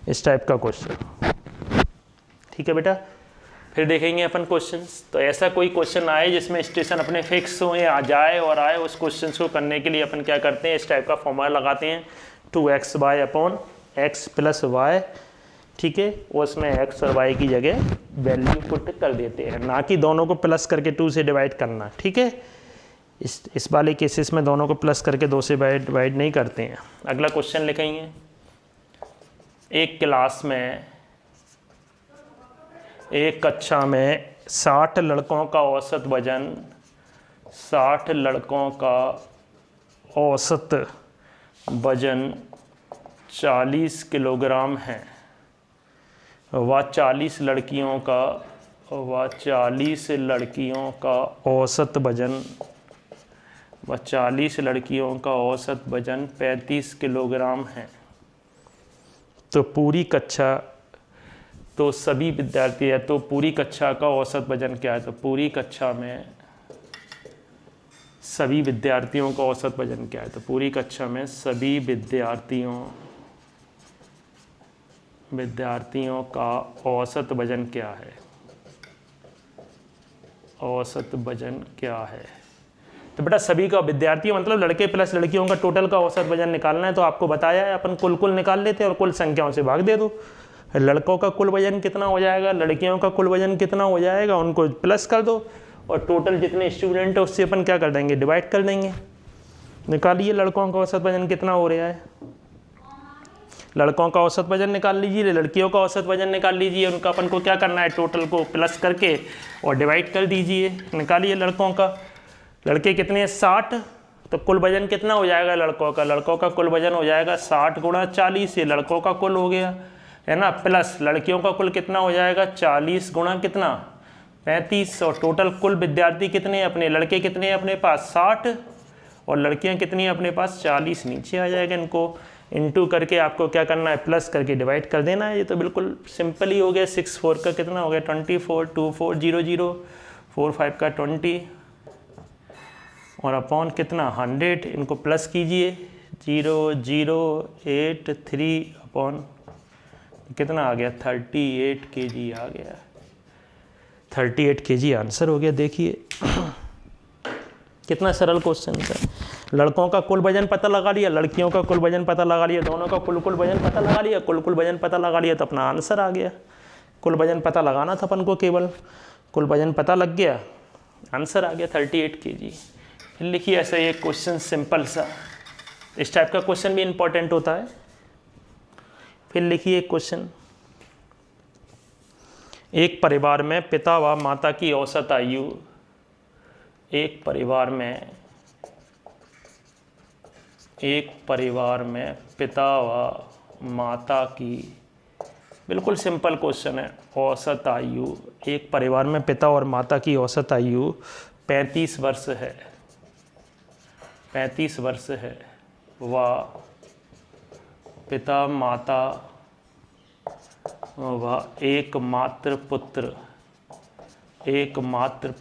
इस टाइप का क्वेश्चन, ठीक है बेटा। फिर देखेंगे अपन क्वेश्चंस। तो ऐसा कोई क्वेश्चन आए जिसमें स्टेशन अपने फिक्स हो या जाए और आए, उस क्वेश्चन को करने के लिए अपन क्या करते हैं, इस टाइप का फॉर्मूला लगाते हैं, 2xy upon x plus Y, ठीक है। उसमें x और y की जगह वैल्यू पुट कर देते हैं, ना कि दोनों को प्लस करके 2 से डिवाइड करना, ठीक है। इस वाले केसेस में दोनों को प्लस करके 2 से डिवाइड नहीं करते हैं। अगला क्वेश्चन लिखेंगे, एक क्लास में, एक कक्षा में 60 लड़कों का औसत वजन, 60 लड़कों का औसत वजन 40 किलोग्राम है। वह 40 लड़कियों का औसत वजन, वह 40 लड़कियों का औसत वजन 35 किलोग्राम है। तो पूरी कक्षा, तो सभी विद्यार्थी है, तो पूरी कक्षा का औसत वजन क्या है, तो पूरी कक्षा में सभी विद्यार्थियों का औसत वजन क्या है, तो पूरी कक्षा में सभी विद्यार्थियों का औसत वजन क्या है, औसत वजन क्या है। तो बेटा सभी का, विद्यार्थियों मतलब लड़के प्लस लड़कियों का टोटल का औसत वजन निकालना है। तो आपको बताया है अपन कुल निकाल लेते हैं और कुल संख्याओं से भाग दे दो। लड़कों का कुल वजन कितना हो जाएगा, लड़कियों का कुल वजन कितना हो जाएगा, उनको प्लस कर दो और टोटल जितने स्टूडेंट है उससे अपन क्या कर देंगे, डिवाइड कर देंगे। निकालिए लड़कों का औसत वजन कितना हो रहा है, लड़कों का औसत वजन निकाल लीजिए, लड़कियों का औसत वजन निकाल लीजिए। उनका अपन को क्या करना है, टोटल को प्लस करके और डिवाइड कर दीजिए। निकालिए लड़कों का, लड़के कितने हैं 60, तो कुल वजन कितना हो जाएगा लड़कों का, लड़कों का कुल वजन हो जाएगा 60 गुणा 40, ये लड़कों का कुल हो गया, है ना, प्लस लड़कियों का कुल कितना हो जाएगा 40 गुणा कितना 35। और टोटल कुल विद्यार्थी कितने हैं अपने, लड़के कितने हैं अपने पास 60 और लड़कियां कितनी हैं अपने पास 40। नीचे आ जाएगा, इनको इनटू करके आपको क्या करना है, प्लस करके डिवाइड कर देना है। ये तो बिल्कुल सिंपल ही हो गया। 6 4 का कितना हो गया 24, 2 4 0 0, 4 5 का 20 और अपॉन कितना 100, इनको प्लस कीजिए 0 0 8 3 अपॉन कितना आ गया 38 kg आ गया, 38 kg आंसर हो गया। देखिए कितना सरल क्वेश्चन था। लड़कों का कुल वजन पता लगा लिया, लड़कियों का कुल वजन पता लगा लिया, दोनों का कुल वजन पता लगा लिया, कुल वजन पता लगा लिया तो अपना आंसर आ गया। कुल वजन पता लगाना था अपन को, केवल कुल वजन पता लग गया, आंसर आ गया 38 kg। फिर लिखिए ऐसा ये क्वेश्चन सिंपल सा, इस टाइप का क्वेश्चन भी इंपॉर्टेंट होता है। फिर लिखिए क्वेश्चन, एक परिवार में पिता व माता की औसत आयु, एक परिवार में पिता व माता की, बिल्कुल सिंपल क्वेश्चन है, औसत आयु, एक परिवार में पिता और माता की औसत आयु 35 वर्ष है, 35 वर्ष है। व पिता माता व एकमात्र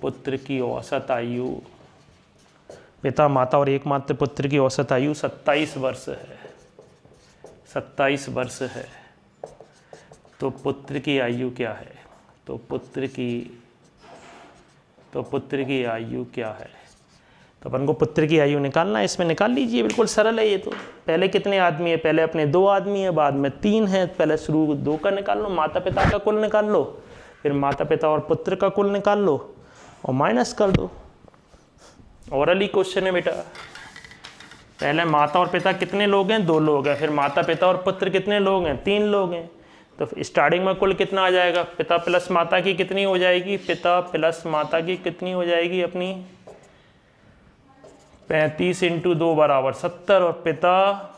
पुत्र की औसत आयु, पिता माता और एकमात्र पुत्र की औसत आयु 27 वर्ष है, 27 वर्ष है। तो पुत्र की आयु क्या है, तो पुत्र की आयु क्या है, तो अपन को पुत्र की आयु निकालना है। इसमें निकाल लीजिए, बिल्कुल सरल है ये तो। पहले कितने आदमी है, पहले अपने 2 आदमी है, बाद में 3 है, पहले शुरू 2 का निकाल लो, माता पिता का कुल निकाल लो, फिर माता पिता और पुत्र का कुल निकाल लो और माइनस कर दो ओरली क्वेश्चन है बेटा। पहले माता और पिता कितने लोग हैं? 2 लोग हैं। फिर माता पिता और पुत्र कितने लोग हैं? 3 लोग हैं। तो स्टार्टिंग में कुल कितना आ जाएगा? पिता प्लस माता की कितनी हो जाएगी? पिता प्लस माता की कितनी हो जाएगी अपनी? 35 × 2 = 70। और पिता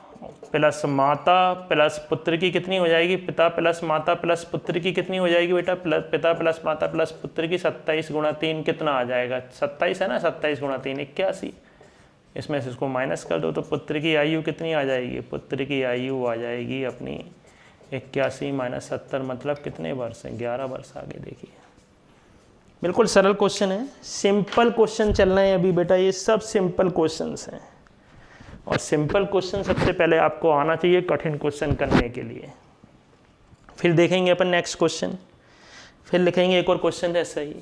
प्लस माता प्लस पुत्र की कितनी हो जाएगी? पिता प्लस माता प्लस पुत्र की कितनी हो जाएगी बेटा? पिता प्लस माता प्लस पुत्र की 27 × 3 कितना आ जाएगा? 27 है ना, 27 × 3 81। इसमें से इसको माइनस कर दो तो पुत्र की आयु कितनी आ जाएगी? पुत्र की आयु आ जाएगी अपनी 81 - 70 मतलब कितने वर्ष हैं? 11 वर्ष। आगे देखिए, बिल्कुल सरल क्वेश्चन है, सिंपल क्वेश्चन चल रहे हैं अभी बेटा, ये सब सिंपल क्वेश्चंस हैं। और सिंपल क्वेश्चन सबसे पहले आपको आना चाहिए कठिन क्वेश्चन करने के लिए। फिर देखेंगे अपन नेक्स्ट क्वेश्चन, फिर लिखेंगे एक और क्वेश्चन है सही।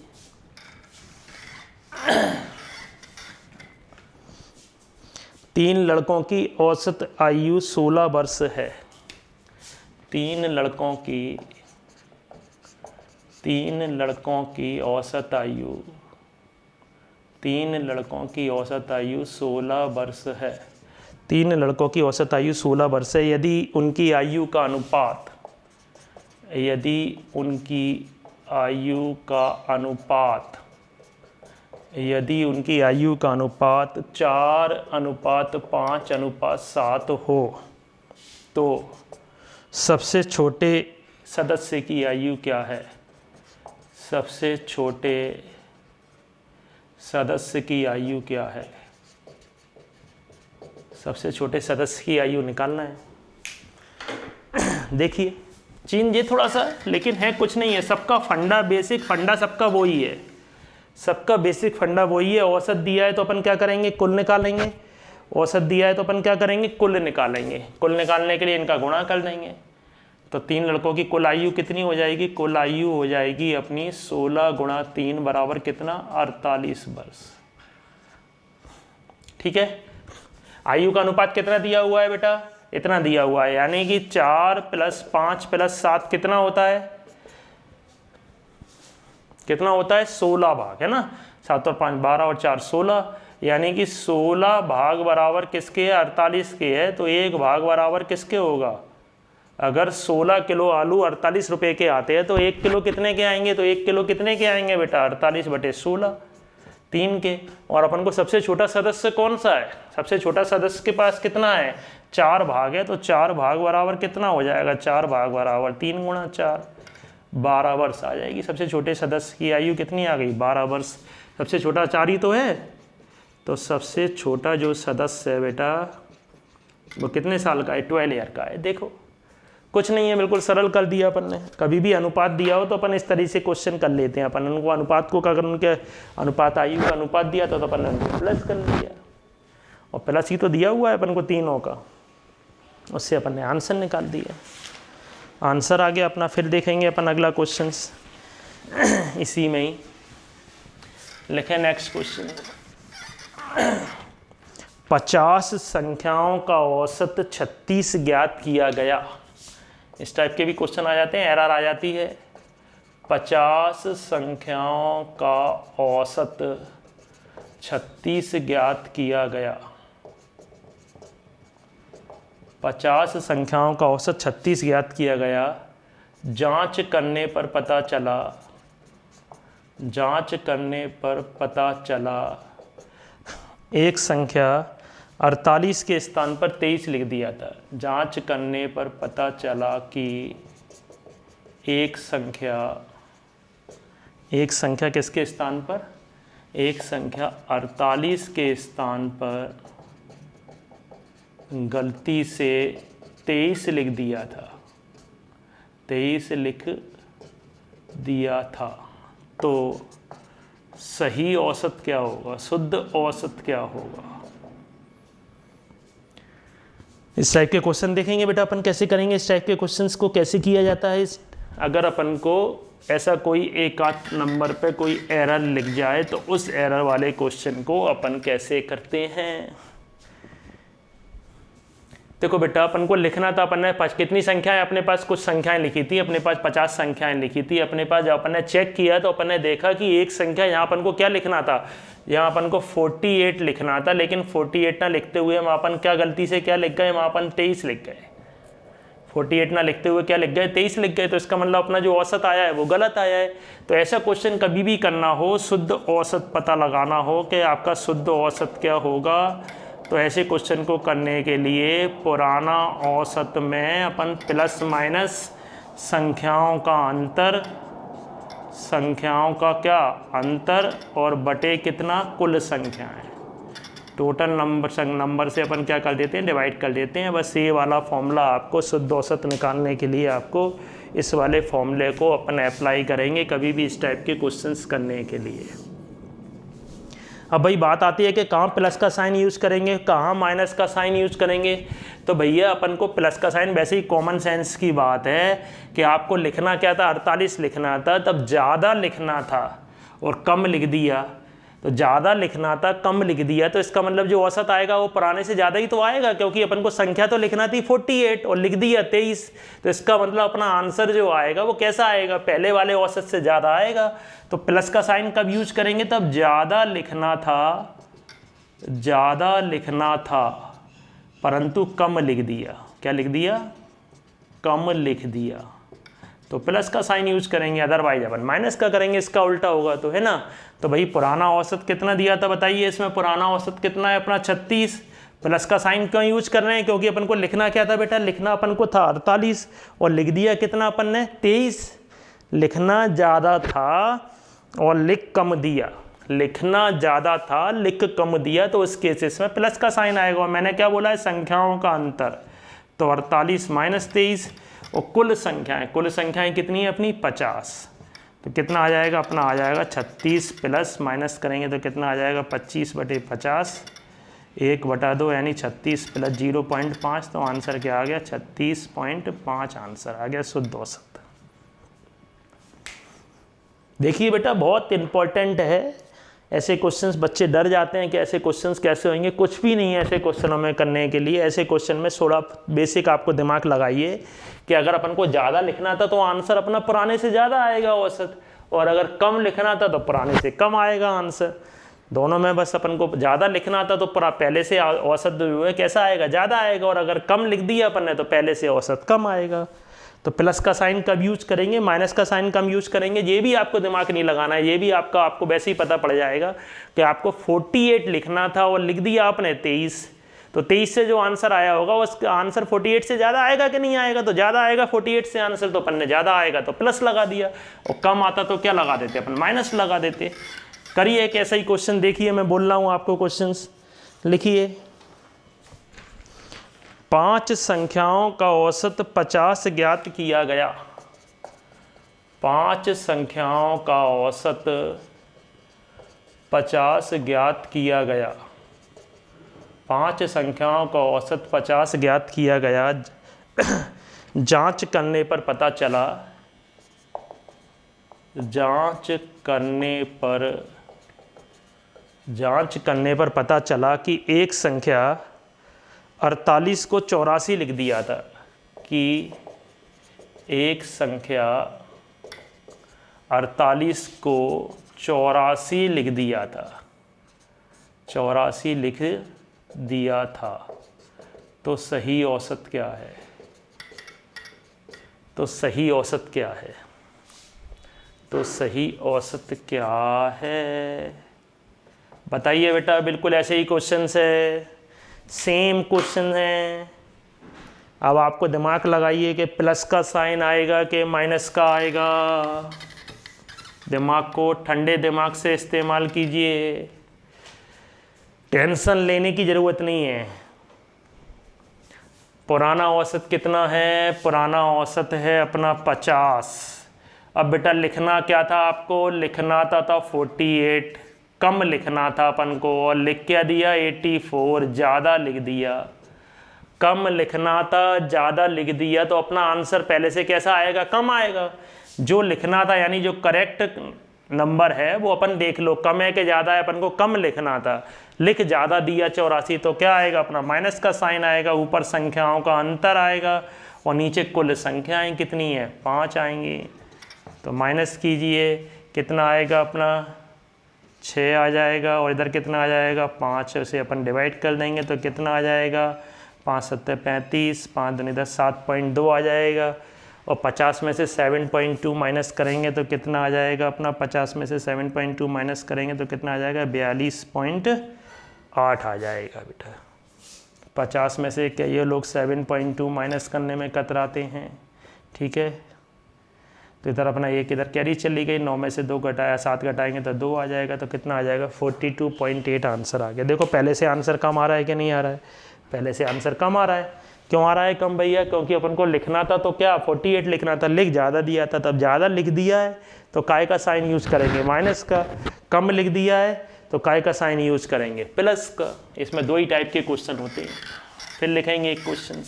तीन लड़कों की औसत आयु 16 वर्ष है। तीन लड़कों की औसत आयु 16 वर्ष है। 3 लड़कों की औसत आयु 16 वर्ष है। यदि उनकी आयु का अनुपात 4:5:7 हो तो सबसे छोटे सदस्य की आयु क्या है? सबसे छोटे सदस्य की आयु क्या है? सबसे छोटे सदस्य की आयु निकालना है। देखिए चीन ये थोड़ा सा, लेकिन है कुछ नहीं है, सबका फंडा, बेसिक फंडा सबका वही है। सबका बेसिक फंडा वही है। औसत दिया है तो अपन क्या करेंगे? कुल निकालेंगे। औसत दिया है तो अपन क्या करेंगे? कुल निकालेंगे। कुल निकालने के लिए इनका गुणा कर देंगे। तो 3 लड़कों की कुल आयु कितनी हो जाएगी? कुल आयु हो जाएगी अपनी 16 × 3 बराबर कितना? 48 वर्ष। ठीक है। आयु का अनुपात कितना दिया हुआ है बेटा? इतना दिया हुआ है, यानी कि 4 + 5 + 7 कितना होता है? कितना होता है? 16 भाग, है ना। 7 और 5 12 और 4 16, यानी कि 16 भाग बराबर किसके है? 48 के है। तो 1 भाग बराबर किसके होगा? अगर 16 किलो आलू 48 रुपए के आते हैं तो 1 किलो कितने के आएंगे? तो 1 किलो कितने के आएंगे बेटा? 48/16, 3 के। और अपन को सबसे छोटा सदस्य कौन सा है? सबसे छोटा सदस्य के पास कितना है? 4 भाग है। तो 4 भाग बराबर कितना हो जाएगा? 4 भाग बराबर 3 × 4, 12 वर्ष आ जाएगी। सबसे छोटे सदस्य की आयु कितनी आ गई? 12 वर्ष। सबसे छोटा 4 ही तो है। तो सबसे छोटा जो सदस्य है बेटा वो कितने साल का है? 12 ईयर का है। देखो कुछ नहीं है, बिल्कुल सरल कर दिया अपन ने। कभी भी अनुपात दिया हो तो अपन इस तरीके से क्वेश्चन कर लेते हैं। अपन उनको अनुपात को, अगर उनके अनुपात आयु का अनुपात दिया तो अपन ने उनको प्लस कर लिया, और प्लस ही तो दिया हुआ है अपन को तीनों का, उससे अपन ने आंसर निकाल दिया। आंसर आ गया अपना। फिर देखेंगे अपन अगला क्वेश्चन, इसी में ही लिखें नेक्स्ट क्वेश्चन। 50 संख्याओं का औसत 36 ज्ञात किया गया। इस टाइप के भी क्वेश्चन आ जाते हैं, एरर आ जाती है। 50 संख्याओं का औसत 36 ज्ञात किया गया। 50 संख्याओं का औसत 36 ज्ञात किया गया। जांच करने पर पता चला एक संख्या 48 के स्थान पर 23 लिख दिया था। जांच करने पर पता चला कि एक संख्या किसके स्थान पर? एक संख्या 48 के स्थान पर गलती से 23 लिख दिया था। 23 लिख दिया था। तो सही औसत क्या होगा? शुद्ध औसत क्या होगा? इस टाइप के क्वेश्चन देखेंगे बेटा अपन कैसे करेंगे। इस टाइप के क्वेश्चंस को कैसे किया जाता है। अगर अपन को ऐसा कोई एक आध नंबर पे कोई एरर लिख जाए तो उस एरर वाले क्वेश्चन को अपन कैसे करते हैं। देखो बेटा अपन को लिखना था, अपन ने कितनी संख्याएं अपने पास, कुछ संख्याएं लिखी थी अपने पास, 50 संख्याएं लिखी थी अपने पास। जब अपन ने चेक किया तो अपन ने देखा कि एक संख्या यहाँ अपन को क्या लिखना था, यहाँ अपन को 48 लिखना था, लेकिन 48 ना लिखते हुए हम अपन क्या गलती से क्या लिख गए, हम अपन 23 लिख गए। 48 ना लिखते हुए क्या लिख गए, 23 लिख गए। तो इसका मतलब अपना जो औसत आया है वो गलत आया है। तो ऐसा क्वेश्चन कभी भी करना हो, शुद्ध औसत पता लगाना हो कि आपका शुद्ध औसत क्या होगा, तो ऐसे क्वेश्चन को करने के लिए पुराना औसत में अपन प्लस माइनस संख्याओं का अंतर, संख्याओं का क्या अंतर, और बटे कितना कुल संख्याएं, टोटल नंबर से अपन क्या कर देते हैं, डिवाइड कर देते हैं। बस ये वाला फॉर्मूला आपको शुद्ध औसत निकालने के लिए आपको इस वाले फॉर्मूले को अपन अप्लाई करेंगे कभी भी इस टाइप के क्वेश्चंस करने के लिए। अब भाई बात आती है कि कहाँ प्लस का साइन यूज़ करेंगे, कहाँ माइनस का साइन यूज़ करेंगे। तो भैया अपन को प्लस का साइन, वैसे ही कॉमन सेंस की बात है कि आपको लिखना क्या था, 48 लिखना था, तब ज़्यादा लिखना था और कम लिख दिया। तो ज़्यादा लिखना था, कम लिख दिया, तो इसका मतलब जो औसत आएगा वो पुराने से ज़्यादा ही तो आएगा, क्योंकि अपन को संख्या तो लिखना थी 48 और लिख दिया 23। तो इसका मतलब अपना आंसर जो आएगा वो कैसा आएगा, पहले वाले औसत से ज़्यादा आएगा। तो प्लस का साइन कब यूज करेंगे, तब ज़्यादा लिखना था परंतु कम लिख दिया। क्या लिख दिया, कम लिख दिया, तो प्लस का साइन यूज करेंगे। अदरवाइज अपन माइनस का करेंगे, इसका उल्टा होगा, तो है ना। तो भाई पुराना औसत कितना दिया था बताइए, इसमें पुराना औसत कितना है अपना 36। प्लस का साइन क्यों यूज कर रहे हैं, क्योंकि अपन को लिखना क्या था बेटा, लिखना अपन को था 48 और लिख दिया कितना अपन ने 23। लिखना ज़्यादा था और लिख कम दिया, लिखना ज़्यादा था लिख कम दिया, तो उस केसेस में प्लस का साइन आएगा। और मैंने क्या बोला है, संख्याओं का अंतर, तो 48 माइनस 23, और कुल संख्याएं कितनी है अपनी 50। तो कितना आ जाएगा अपना, आ जाएगा 36 प्लस माइनस करेंगे तो कितना आ जाएगा 25/50, 1/2 यानी 36 प्लस 0.5, तो आंसर क्या आ गया 36.5 आंसर आ गया शुद्ध औसत। देखिए बेटा बहुत इंपॉर्टेंट है, ऐसे क्वेश्चंस बच्चे डर जाते हैं कि ऐसे क्वेश्चंस कैसे होंगे, कुछ भी नहीं है ऐसे क्वेश्चनों में करने के लिए। ऐसे क्वेश्चन में थोड़ा बेसिक आपको दिमाग लगाइए कि अगर अपन को ज़्यादा लिखना था तो आंसर अपना पुराने से ज़्यादा आएगा औसत, और अगर कम लिखना था तो पुराने से कम आएगा आंसर। दोनों में बस अपन को ज़्यादा लिखना था तो पहले से औसत जो है कैसा आएगा, ज़्यादा आएगा, और अगर कम लिख दिया अपन ने तो पहले से औसत कम आएगा। तो प्लस का साइन कब यूज करेंगे, माइनस का साइन कम यूज करेंगे, ये भी आपको दिमाग नहीं लगाना है, ये भी आपको वैसे ही पता पड़ जाएगा कि आपको 48 लिखना था और लिख दिया आपने 23। तो 23 से जो आंसर आया होगा उसका आंसर 48 से ज़्यादा आएगा कि नहीं आएगा, तो ज़्यादा आएगा 48 से आंसर, तो अपन ने ज़्यादा आएगा तो प्लस लगा दिया, और कम आता तो क्या लगा देते अपन, माइनस लगा देते। करिए एक ऐसा ही क्वेश्चन, देखिए मैं बोल रहा हूँ आपको क्वेश्चंस, लिखिए 5 संख्याओं का औसत 50 ज्ञात किया गया। 5 संख्याओं का औसत 50 ज्ञात किया गया। 5 संख्याओं का औसत 50 ज्ञात किया गया। जांच करने पर पता चला, जांच करने पर पता चला कि एक संख्या 48 को 84 लिख दिया था, कि एक संख्या 48 को 84 लिख दिया था, 84 लिख दिया था, तो सही औसत क्या है, तो सही औसत क्या है, तो सही औसत क्या है बताइए बेटा। बिल्कुल ऐसे ही क्वेश्चन है, सेम क्वेश्चन है। अब आपको दिमाग लगाइए कि प्लस का साइन आएगा कि माइनस का आएगा। दिमाग को ठंडे दिमाग से इस्तेमाल कीजिए, टेंशन लेने की ज़रूरत नहीं है। पुराना औसत कितना है, पुराना औसत है अपना 50। अब बेटा लिखना क्या था आपको, लिखना था 48, कम लिखना था अपन को, और लिख क्या दिया 84, ज़्यादा लिख दिया। कम लिखना था ज़्यादा लिख दिया, तो अपना आंसर पहले से कैसा आएगा, कम आएगा। जो लिखना था यानी जो करेक्ट नंबर है वो अपन देख लो, कम है कि ज़्यादा है, अपन को कम लिखना था। लिख ज़्यादा दिया 84 तो क्या आएगा अपना माइनस का साइन आएगा, ऊपर संख्याओं का अंतर आएगा और नीचे कुल संख्याएं कितनी है 5 आएंगी। तो माइनस कीजिए, कितना आएगा अपना 6 आ जाएगा और इधर कितना आ जाएगा 5 से अपन डिवाइड कर देंगे तो कितना आ जाएगा 5 7 35, 5 दूनी 10, 7.2 आ जाएगा। और 50 में से 7.2 माइनस करेंगे तो कितना आ जाएगा अपना 50 में से 7.2 माइनस करेंगे तो कितना आ जाएगा 42.8 आ जाएगा बेटा। 50 में से क्या ये लोग 7.2 माइनस करने में कतराते हैं, ठीक है। तो इधर अपना एक इधर कैरी चली गई, 9 में से 2 घटाया 7 घटाएंगे तो 2 आ जाएगा। तो कितना आ जाएगा 42.8 आंसर आ गया। देखो पहले से आंसर कम आ रहा है कि नहीं आ रहा है, पहले से आंसर कम आ रहा है। क्यों आ रहा है कम भैया, क्योंकि अपन को लिखना था तो क्या 48 लिखना था, लिख ज़्यादा दिया था, तब ज़्यादा लिख दिया है तो काय का साइन यूज करेंगे माइनस का, कम लिख दिया है तो काय का साइन यूज करेंगे प्लस का। इसमें 2 ही टाइप के क्वेश्चन होते हैं। फिर लिखेंगे एक क्वेश्चन,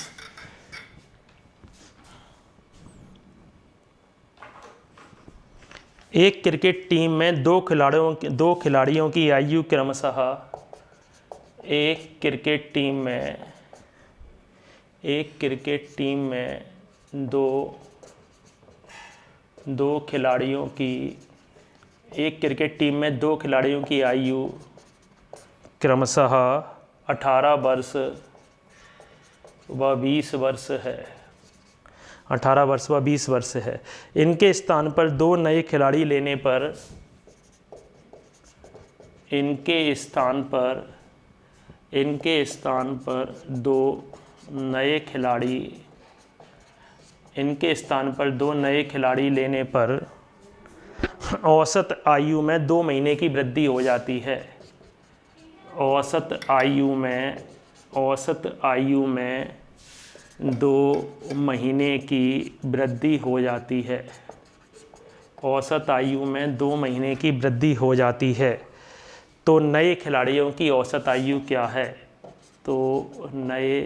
एक क्रिकेट टीम में 2 खिलाड़ियों की आयु क्रमशः, एक क्रिकेट टीम में दो खिलाड़ियों की आयु क्रमशः 18 वर्ष व 20 वर्ष है। 18 वर्ष व 20 वर्ष है। इनके स्थान पर 2 नए खिलाड़ी लेने पर औसत आयु में 2 महीने की वृद्धि हो जाती है। औसत आयु में 2 महीने की वृद्धि हो जाती है। औसत आयु में 2 महीने की वृद्धि हो जाती है। तो नए खिलाड़ियों की औसत आयु क्या है, तो नए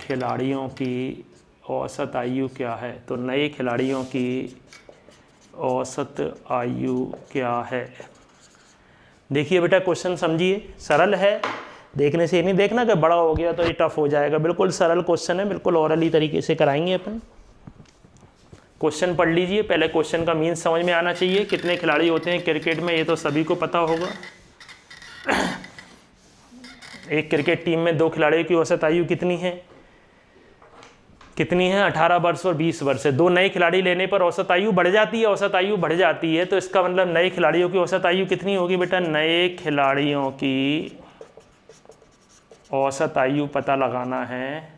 खिलाड़ियों की औसत आयु क्या है, तो नए खिलाड़ियों की औसत आयु क्या है। देखिए बेटा क्वेश्चन समझिए, सरल है, देखने से ये नहीं देखना कि बड़ा हो गया तो ये टफ हो जाएगा, बिल्कुल सरल क्वेश्चन है, बिल्कुल ओरली तरीके से कराएंगे अपन। क्वेश्चन पढ़ लीजिए, पहले क्वेश्चन का मीन्स समझ में आना चाहिए। कितने खिलाड़ी होते हैं क्रिकेट में, ये तो सभी को पता होगा। एक क्रिकेट टीम में 2 खिलाड़ियों की औसत आयु कितनी है 18 वर्ष और 20 वर्ष है। 2 नए खिलाड़ी लेने पर औसत आयु बढ़ जाती है, तो इसका मतलब नए खिलाड़ियों की औसत आयु कितनी होगी बेटा, नए खिलाड़ियों की औसत आयु पता लगाना है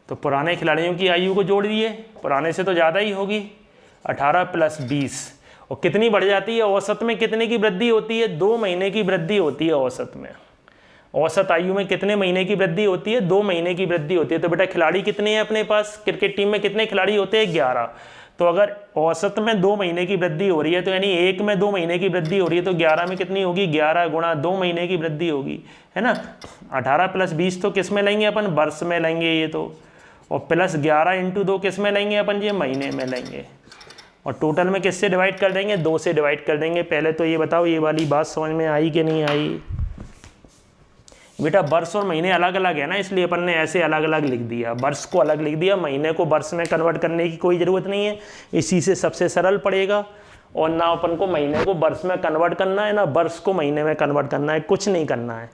तो पुराने खिलाड़ियों की आयु को जोड़ दिए, पुराने से तो ज़्यादा ही होगी, 18 + 20। और कितनी बढ़ जाती है, औसत में कितने की वृद्धि होती है, 2 महीने की वृद्धि होती है औसत में। औसत आयु में कितने महीने की वृद्धि होती है, 2 महीने की वृद्धि होती है। तो बेटा खिलाड़ी कितने हैं अपने पास, क्रिकेट टीम में कितने खिलाड़ी होते हैं 11। तो अगर औसत में 2 महीने की वृद्धि हो रही है तो यानी एक में 2 महीने की वृद्धि हो रही है, तो 11 में कितनी होगी, 11 × 2 महीने की वृद्धि होगी, है ना। 18 + 20 तो किस में लेंगे अपन, वर्ष में लेंगे ये तो, और +11 × 2 किस में लेंगे अपन, ये महीने में लेंगे। और टोटल में किससे डिवाइड कर देंगे, 2 से डिवाइड कर देंगे। पहले तो ये बताओ ये वाली बात समझ में आई कि नहीं आई बेटा। वर्ष और महीने अलग अलग है ना, इसलिए अपन ने ऐसे अलग अलग लिख दिया, वर्ष को अलग लिख दिया, महीने को वर्ष में कन्वर्ट करने की कोई ज़रूरत नहीं है, इसी से सबसे सरल पड़ेगा। और ना अपन को महीने को वर्ष में कन्वर्ट करना है, ना वर्ष को महीने में कन्वर्ट करना है, कुछ नहीं करना है।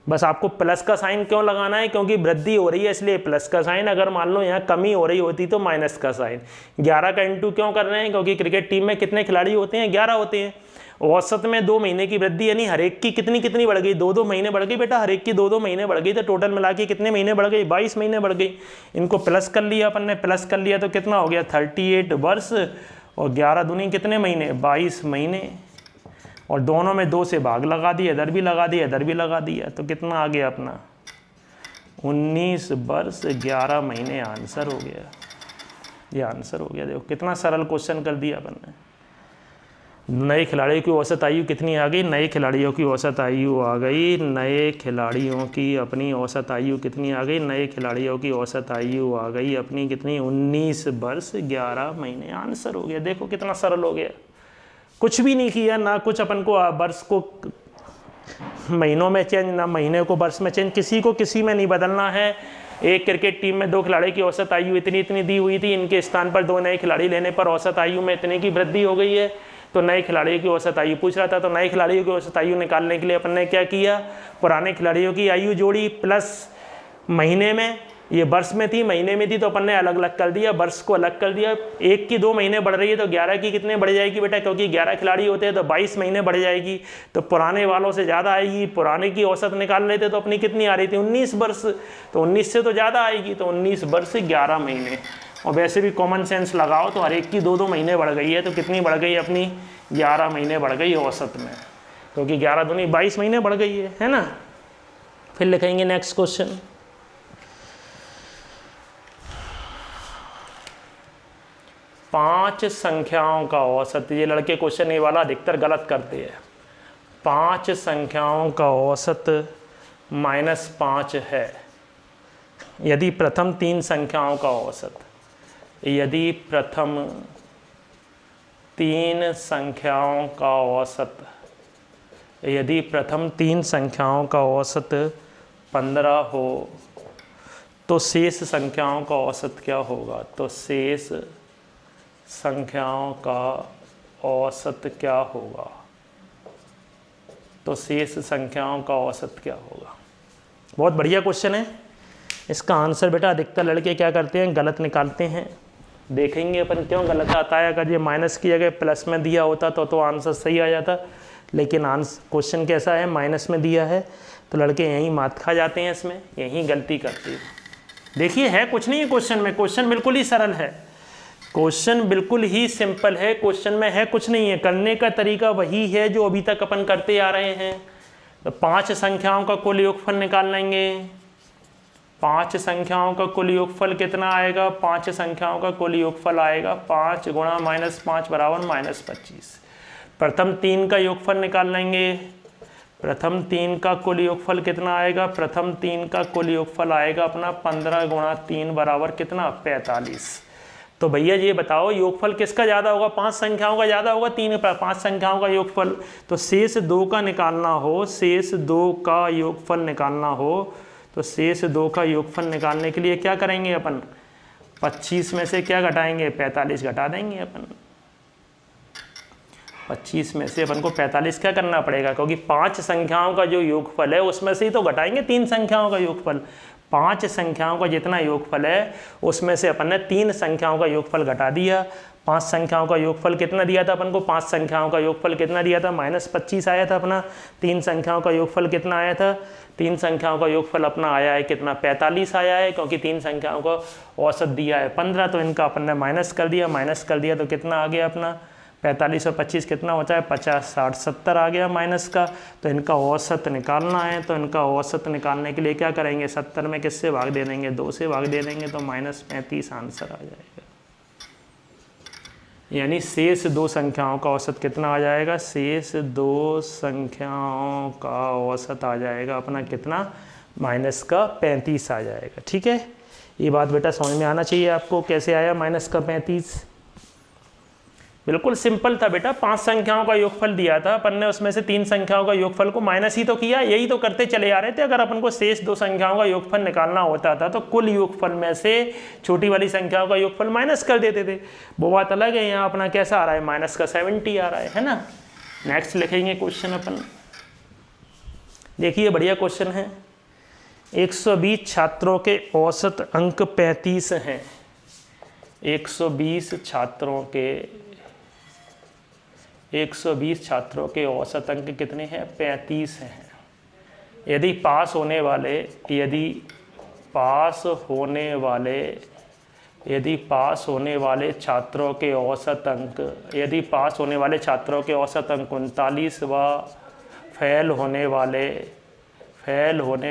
बस आपको प्लस का साइन क्यों लगाना है, क्योंकि वृद्धि हो रही है इसलिए प्लस का साइन। अगर मान लो यहाँ कमी हो रही होती तो माइनस का साइन। 11 का इंटू क्यों कर रहे हैं, क्योंकि क्रिकेट टीम में कितने खिलाड़ी होते हैं, 11 होते हैं। औसत में 2 महीने की वृद्धि, यानी हर एक की कितनी बढ़ गई, 2-2 महीने बढ़ गई बेटा, हर एक की 2-2 महीने बढ़ गई। तो टोटल मिला के कितने महीने बढ़ गई, 22 महीने बढ़ गई। इनको प्लस कर लिया अपन ने, प्लस कर लिया तो कितना हो गया 38 वर्ष, और 11 दूनी कितने महीने, 22 महीने। और दोनों में 2 से भाग लगा दिया, इधर भी लगा दिया, इधर भी लगा दिया, तो कितना आ गया अपना 19 वर्ष 11 महीने आंसर हो गया। ये आंसर हो गया। देखो कितना सरल क्वेश्चन कर दिया अपन ने। नए खिलाड़ियों की औसत आयु कितनी आ गई, नए खिलाड़ियों की औसत आयु आ गई, नए खिलाड़ियों की अपनी औसत आयु कितनी आ गई, नए खिलाड़ियों की औसत आयु आ गई अपनी कितनी, 19 वर्ष 11 महीने आंसर हो गया। देखो कितना सरल हो गया। कुछ भी नहीं किया, ना कुछ अपन को वर्ष को महीनों में चेंज, ना महीने को वर्ष में चेंज, किसी को किसी में नहीं बदलना है। एक क्रिकेट टीम में 2 खिलाड़ी की औसत आयु इतनी इतनी दी हुई थी, इनके स्थान पर 2 नए खिलाड़ी लेने पर औसत आयु में इतने की वृद्धि हो गई है। तो नए खिलाड़ियों की औसत आयु पूछ रहा था, तो नए खिलाड़ियों की औसत आयु निकालने के लिए अपन ने क्या किया, पुराने खिलाड़ियों की आयु जोड़ी प्लस महीने में, ये वर्ष में थी, महीने में थी, तो अपन ने अलग अलग कर दिया, वर्ष को अलग कर दिया। 1 की 2 महीने बढ़ रही है तो 11 की कितने बढ़ जाएगी बेटा, क्योंकि 11 खिलाड़ी होते हैं तो 22 महीने बढ़ जाएगी, तो पुराने वालों से ज़्यादा आएगी। पुराने की औसत निकाल रहे थे तो अपनी कितनी आ रही थी, 19 वर्ष, तो 19 से तो ज़्यादा आएगी, तो 19 वर्ष 11 महीने। और वैसे भी कॉमन सेंस लगाओ तो हर एक की 2-2 महीने बढ़ गई है, तो कितनी बढ़ गई अपनी, 11 महीने बढ़ गई औसत में, क्योंकि 11 दूनी 22 महीने बढ़ गई है ना। फिर लिखेंगे नेक्स्ट क्वेश्चन, 5 संख्याओं का औसत। ये लड़के क्वेश्चन ये वाला अधिकतर गलत करते हैं। 5 संख्याओं का औसत -5 है यदि प्रथम 3 संख्याओं का औसत, यदि प्रथम 3 संख्याओं का औसत, यदि प्रथम 3 संख्याओं का औसत 15 हो तो शेष संख्याओं का औसत क्या होगा। तो शेष संख्याओं का औसत क्या होगा, तो शेष संख्याओं का औसत क्या होगा। बहुत बढ़िया क्वेश्चन है। इसका आंसर बेटा अधिकतर लड़के क्या करते हैं, गलत निकालते हैं। देखेंगे अपन क्यों गलत आता है। अगर ये माइनस की जगह प्लस में दिया होता तो आंसर सही आ जाता, लेकिन आंसर क्वेश्चन कैसा है, माइनस में दिया है, तो लड़के यहीं मात खा जाते हैं, इसमें यहीं गलती करते हैं। देखिए है कुछ नहीं है क्वेश्चन में, क्वेश्चन बिल्कुल ही सरल है, क्वेश्चन बिल्कुल ही सिंपल है, क्वेश्चन में है कुछ नहीं है, करने का तरीका वही है जो अभी तक अपन करते आ रहे हैं। तो 5 संख्याओं का कुल योगफल निकाल लेंगे। 5 संख्याओं का कुल योगफल कितना आएगा, 5 संख्याओं का कुल योगफल आएगा 5 गुणा -5 बराबर -25। प्रथम 3 का योगफल निकाल लेंगे। प्रथम 3 का कुल योगफल कितना आएगा, प्रथम 3 का कुल योगफल आएगा अपना 15 गुणा 3 बराबर कितना, 45। तो भैया ये बताओ योगफल किसका ज़्यादा होगा, 5 संख्याओं का ज़्यादा होगा 5 संख्याओं का योगफल। तो शेष 2 का निकालना हो, शेष 2 का योगफल निकालना हो, तो शेष 2 का योगफल निकालने के लिए क्या करेंगे अपन, 25 में से क्या घटाएंगे, 45 घटा देंगे अपन। 25 में से अपन को 45 क्या करना पड़ेगा, क्योंकि 5 संख्याओं का जो योगफल है उसमें से ही तो घटाएंगे 3 संख्याओं का योगफल। 5 संख्याओं का जितना योगफल है उसमें से अपन ने 3 संख्याओं का योगफल घटा दिया। 5 संख्याओं का योगफल कितना दिया था अपन को, 5 संख्याओं का योगफल कितना दिया था, -25 आया था अपना। 3 संख्याओं का योगफल कितना आया था, 3 संख्याओं का योगफल अपना आया है कितना, 45 आया है, क्योंकि 3 संख्याओं का औसत दिया है 15, तो इनका अपन ने माइनस कर दिया, तो कितना आ गया अपना 45 और 25 कितना होता है, 50, 60, 70 आ गया माइनस का। तो इनका औसत निकालना है, तो इनका औसत निकालने के लिए क्या करेंगे, 70 में किससे भाग दे देंगे, 2 से भाग दे देंगे, तो -35 आंसर आ जाएगा। यानी शेष 2 संख्याओं का औसत कितना आ जाएगा, शेष 2 संख्याओं का औसत आ जाएगा अपना कितना, -35 आ जाएगा। ठीक है, ये बात बेटा समझ में आना चाहिए आपको। कैसे आया -35, बिल्कुल सिंपल था बेटा। 5 संख्याओं का योगफल दिया था अपन ने, उसमें से 3 संख्याओं का योगफल को माइनस ही तो किया, यही तो करते चले आ रहे थे। अगर अपन को शेष 2 संख्याओं का योगफल निकालना होता था तो कुल योगफल में से छोटी वाली संख्याओं का योगफल माइनस कर देते थे। वो बात अलग है। यहाँ अपना कैसा आ रहा है, -70 आ रहा है ना। नेक्स्ट लिखेंगे क्वेश्चन अपन। देखिए बढ़िया क्वेश्चन है। 120 छात्रों के औसत अंक 35 हैं। 120 छात्रों के औसत अंक कितने हैं, 35 हैं। यदि पास होने वाले छात्रों के औसत अंक 39 व फेल होने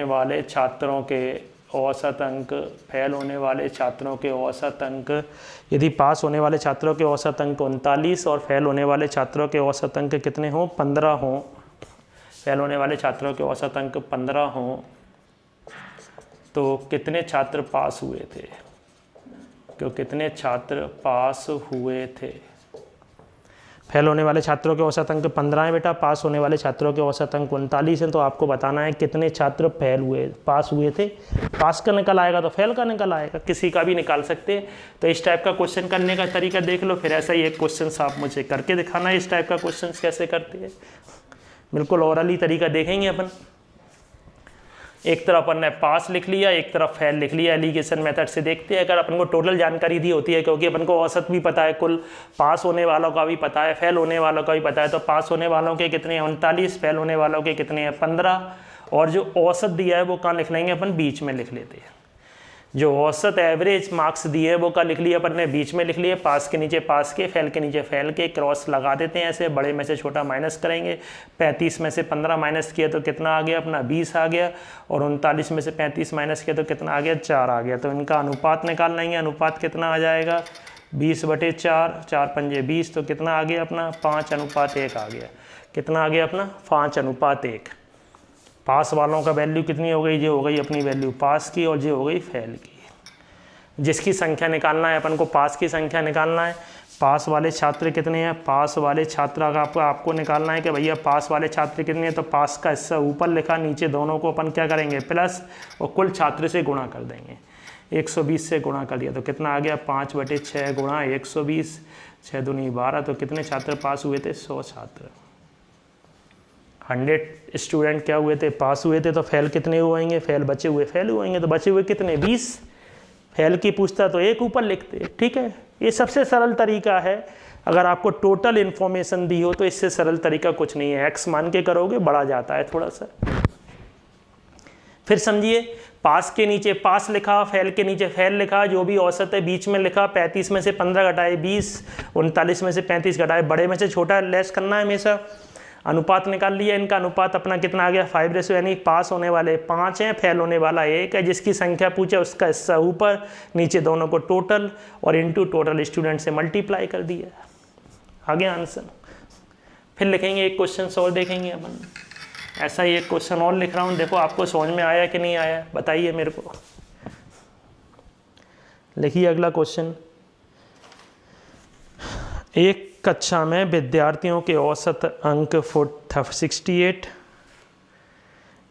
वाले छात्रों के औसत अंक यदि पास होने वाले छात्रों के औसत अंक 39 और फेल होने वाले छात्रों के औसत अंक कितने हों, 15 हों, फेल होने वाले छात्रों के औसत अंक 15 हों, तो कितने छात्र पास हुए थे, फेल होने वाले छात्रों के औसत अंक 15 हैं बेटा, पास होने वाले छात्रों के औसत अंक 39 हैं। तो आपको बताना है कितने छात्र फेल हुए, पास हुए थे। पास का निकल आएगा तो फेल का निकल आएगा, किसी का भी निकाल सकते हैं। तो इस टाइप का क्वेश्चन करने का तरीका देख लो, फिर ऐसा ही एक क्वेश्चन आप मुझे करके दिखाना है इस टाइप का क्वेश्चन कैसे करते हैं। बिल्कुल ओरली तरीका देखेंगे अपन। एक तरफ अपन ने पास लिख लिया, एक तरफ फेल लिख लिया। एलिगेशन मेथड से देखते हैं। अगर अपन को टोटल जानकारी दी होती है, क्योंकि अपन को औसत भी पता है, कुल पास होने वालों का भी पता है, फेल होने वालों का भी पता है, तो पास होने वालों के कितने हैं 39, फेल होने वालों के कितने हैं 15, और जो औसत दिया है वो कहाँ लिख लेंगे अपन, बीच में लिख लेते हैं। जो औसत एवरेज मार्क्स दिए हैं वो का लिख लिया अपन ने, बीच में लिख लिए, पास के नीचे पास के, फेल के नीचे फेल के, क्रॉस लगा देते हैं ऐसे, बड़े में से छोटा माइनस करेंगे। 35 में से 15 माइनस किया तो कितना आ गया अपना 20 आ गया, और 39 में से 35 माइनस किया तो कितना आ गया 4 आ गया। तो इनका अनुपात निकाल लेंगे, अनुपात कितना आ जाएगा 20/4, 4 पंजे 20, तो कितना आ गया अपना 5:1 आ गया। कितना आ गया अपना 5:1। पास वालों का वैल्यू कितनी हो गई, ये हो गई अपनी वैल्यू पास की, और ये हो गई फेल की। जिसकी संख्या निकालना है अपन को, पास की संख्या निकालना है। पास वाले छात्र कितने हैं, पास वाले छात्र का आपको निकालना है कि भैया पास वाले छात्र कितने हैं। तो पास का हिस्सा ऊपर लिखा, नीचे दोनों को अपन क्या करेंगे प्लस, और कुल छात्र से गुणा कर देंगे। 120 से गुणा कर दिया तो कितना आ गया 5/6 गुणा 120, 6 दूनी 12, तो कितने छात्र पास हुए थे 100 छात्र। 100 स्टूडेंट क्या हुए थे, पास हुए थे। तो फेल कितने हुएंगे, फेल बचे हुए फेल हुएंगे, तो बचे हुए कितने 20। फेल की पूछता तो 1 ऊपर लिखते, ठीक है। ये सबसे सरल तरीका है। अगर आपको टोटल इन्फॉर्मेशन दी हो तो इससे सरल तरीका कुछ नहीं है। एक्स मान के करोगे बड़ा जाता है थोड़ा सा। फिर समझिए, पास के नीचे पास लिखा, फेल के नीचे फेल लिखा, जो भी औसत है बीच में लिखा। 35 में से 15 घटाए 20, 39 में से 35 घटाए, बड़े में से छोटा लेस करना है हमेशा। अनुपात निकाल लिया, इनका अनुपात अपना कितना आ गया 5:, यानी पास होने वाले 5 हैं, फेल होने वाला 1 है। जिसकी संख्या पूछे उसका हिस्सा ऊपर, नीचे दोनों को टोटल, और इनटू टोटल स्टूडेंट से मल्टीप्लाई कर दिया। आ गया आंसर। फिर लिखेंगे एक क्वेश्चन और देखेंगे अपन। ऐसा ही एक क्वेश्चन और लिख रहा हूँ, देखो आपको समझ में आया कि नहीं आया बताइए मेरे को। लिखिए अगला क्वेश्चन। एक कक्षा में विद्यार्थियों के औसत अंक 68।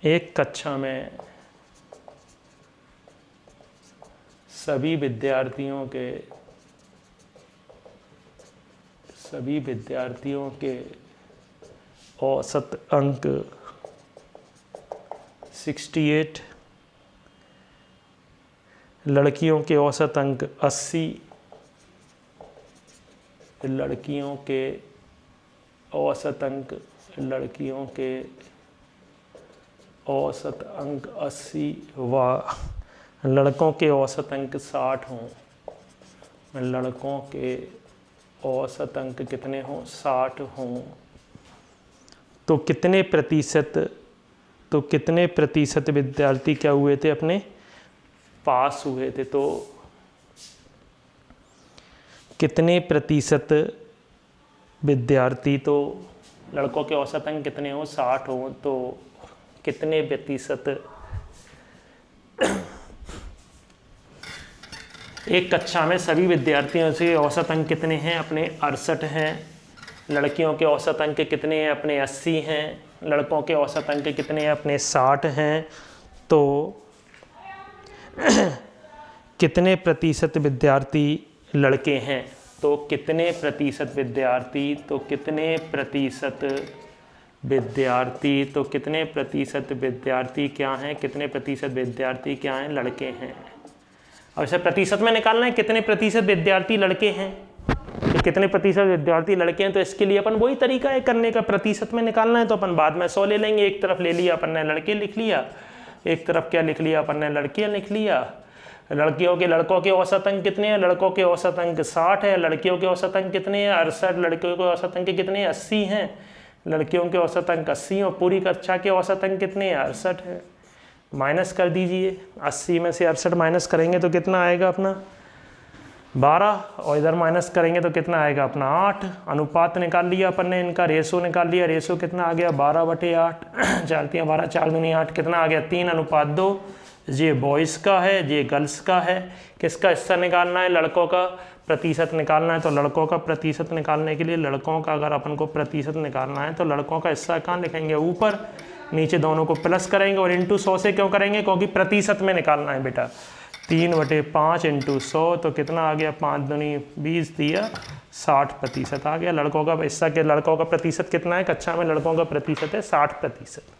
एक कक्षा में सभी विद्यार्थियों के औसत अंक 68, लड़कियों के औसत अंक 80, लड़कियों के औसत अंक 80 व लड़कों के औसत अंक 60 हों। लड़कों के औसत अंक कितने हों 60 हों, तो कितने प्रतिशत विद्यार्थी क्या हुए थे अपने पास हुए थे। तो कितने प्रतिशत विद्यार्थी, तो लड़कों के औसत अंक कितने हों 60 हों, तो कितने प्रतिशत। एक कक्षा में सभी विद्यार्थियों से औसत अंक कितने हैं अपने 68 हैं। लड़कियों के औसत अंक कितने हैं अपने 80 हैं। लड़कों के औसत अंक कितने हैं अपने 60 हैं। तो कितने प्रतिशत विद्यार्थी लड़के हैं, तो कितने प्रतिशत विद्यार्थी, तो कितने प्रतिशत विद्यार्थी क्या हैं, कितने प्रतिशत विद्यार्थी क्या हैं लड़के हैं। और इसे प्रतिशत में निकालना है कितने प्रतिशत विद्यार्थी लड़के हैं, तो कितने प्रतिशत विद्यार्थी लड़के हैं। तो इसके लिए अपन वही तरीका है करने का, प्रतिशत में निकालना है तो अपन बाद में 100 ले लेंगे। एक तरफ ले लिया अपन ने लड़के लिख लिया, एक तरफ क्या लिख लिया अपन ने लड़कियां लिख लिया। लड़कों के औसत अंक कितने हैं, लड़कों के औसत अंक 60 है। लड़कियों के औसत अंक कितने हैं 68। लड़कियों के औसत अंक कितने हैं 80 हैं। लड़कियों के औसत अंक 80 और पूरी कक्षा के औसत अंक कितने हैं 68 है। माइनस कर दीजिए, 80 में से 68 माइनस करेंगे तो कितना आएगा अपना 12, और इधर माइनस करेंगे तो कितना आएगा अपना 8। अनुपात निकाल लिया अपन ने, इनका रेशो निकाल लिया। रेशो कितना आ गया 12/8, चलती हैं 12 4 दूनी 8, कितना आ गया 3:2। ये बॉयज़ का है, ये गर्ल्स का है। किसका हिस्सा निकालना है लड़कों का, प्रतिशत निकालना है तो लड़कों का प्रतिशत निकालने के लिए लड़कों का अगर अपन को प्रतिशत निकालना है तो लड़कों का हिस्सा कहाँ लिखेंगे, ऊपर, नीचे दोनों को प्लस करेंगे और इंटू 100 से क्यों करेंगे, क्योंकि प्रतिशत में निकालना है बेटा। 3/5 इंटू 100 तो कितना आ गया, 5 दूनी 20 दिया 60% आ गया। लड़कों का हिस्सा के लड़कों का प्रतिशत कितना है, कक्षा में लड़कों का प्रतिशत है 60%।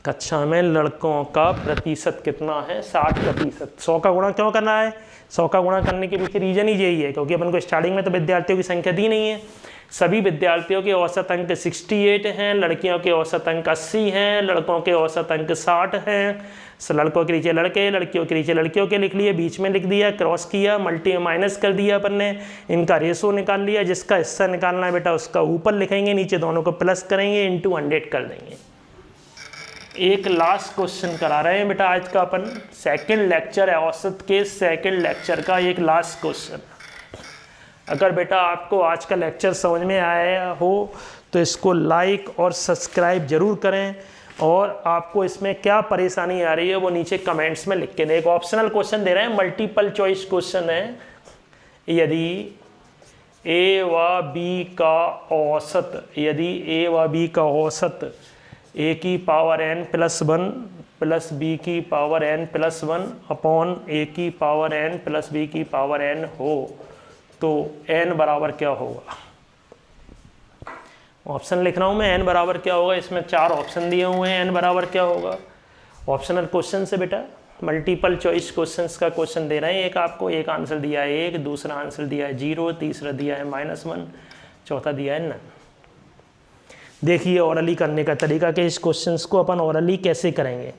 कक्षा में लड़कों का प्रतिशत कितना है, 60%। 100 का गुणा क्यों करना है, 100 का गुणा करने के पीछे रीजन ही यही है क्योंकि अपन को स्टार्टिंग में तो विद्यार्थियों की संख्या दी नहीं है। सभी विद्यार्थियों के औसत अंक 68 हैं, लड़कियों के औसत अंक 80 हैं, लड़कों के औसत अंक 60 हैं। लड़कों के नीचे लड़के, लड़कियों के नीचे लड़कियों के लिख लिए, बीच में लिख दिया, क्रॉस किया, मल्टी माइनस कर दिया अपन ने, इनका रेशो निकाल लिया। जिसका हिस्सा निकालना है बेटा उसका ऊपर लिखेंगे, नीचे दोनों को प्लस करेंगे, इंटू 100 कर देंगे। एक लास्ट क्वेश्चन करा रहे हैं बेटा आज का अपन, सेकंड लेक्चर है औसत के सेकंड लेक्चर का एक लास्ट क्वेश्चन। अगर बेटा आपको आज का लेक्चर समझ में आया हो तो इसको लाइक और सब्सक्राइब जरूर करें, और आपको इसमें क्या परेशानी आ रही है वो नीचे कमेंट्स में लिख के दें। एक ऑप्शनल क्वेश्चन दे रहे हैं, मल्टीपल चॉइस क्वेश्चन है। यदि ए व बी का औसत, यदि ए व बी का औसत a की power n plus 1 plus B की power n plus 1 upon a की पावर n प्लस बी की पावर n हो तो n बराबर क्या होगा। ऑप्शन लिख रहा हूँ मैं, n बराबर क्या होगा। इसमें 4 ऑप्शन दिए हुए हैं, n बराबर क्या होगा। ऑप्शनल क्वेश्चन से बेटा मल्टीपल चॉइस क्वेश्चंस का क्वेश्चन दे रहे हैं। एक आपको एक आंसर दिया है 1, दूसरा आंसर दिया है 0, तीसरा दिया है -1, चौथा दिया है नन। देखिए ओरली करने का तरीका कि इस क्वेश्चंस को अपन ओरली कैसे करेंगे।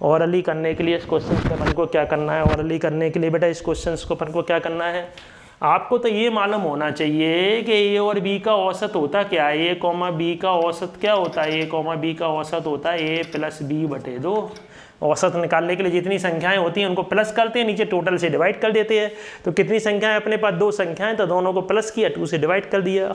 ओरली करने के लिए इस क्वेश्चन को अपन को क्या करना है, ओरली करने के लिए बेटा इस क्वेश्चंस को अपन को क्या करना है। आपको तो ये मालूम होना चाहिए कि ए और बी का औसत होता क्या है। ए कॉमा बी का औसत क्या होता है, ए कॉमा बी का औसत होता है ए प्लस बी बटे 2। औसत निकालने के लिए जितनी संख्याएं होती हैं उनको प्लस करते हैं, नीचे टोटल से डिवाइड कर देते हैं। तो कितनी संख्याएं अपने पास, 2 संख्याएं, तो दोनों को प्लस किया, 2 से डिवाइड कर दिया।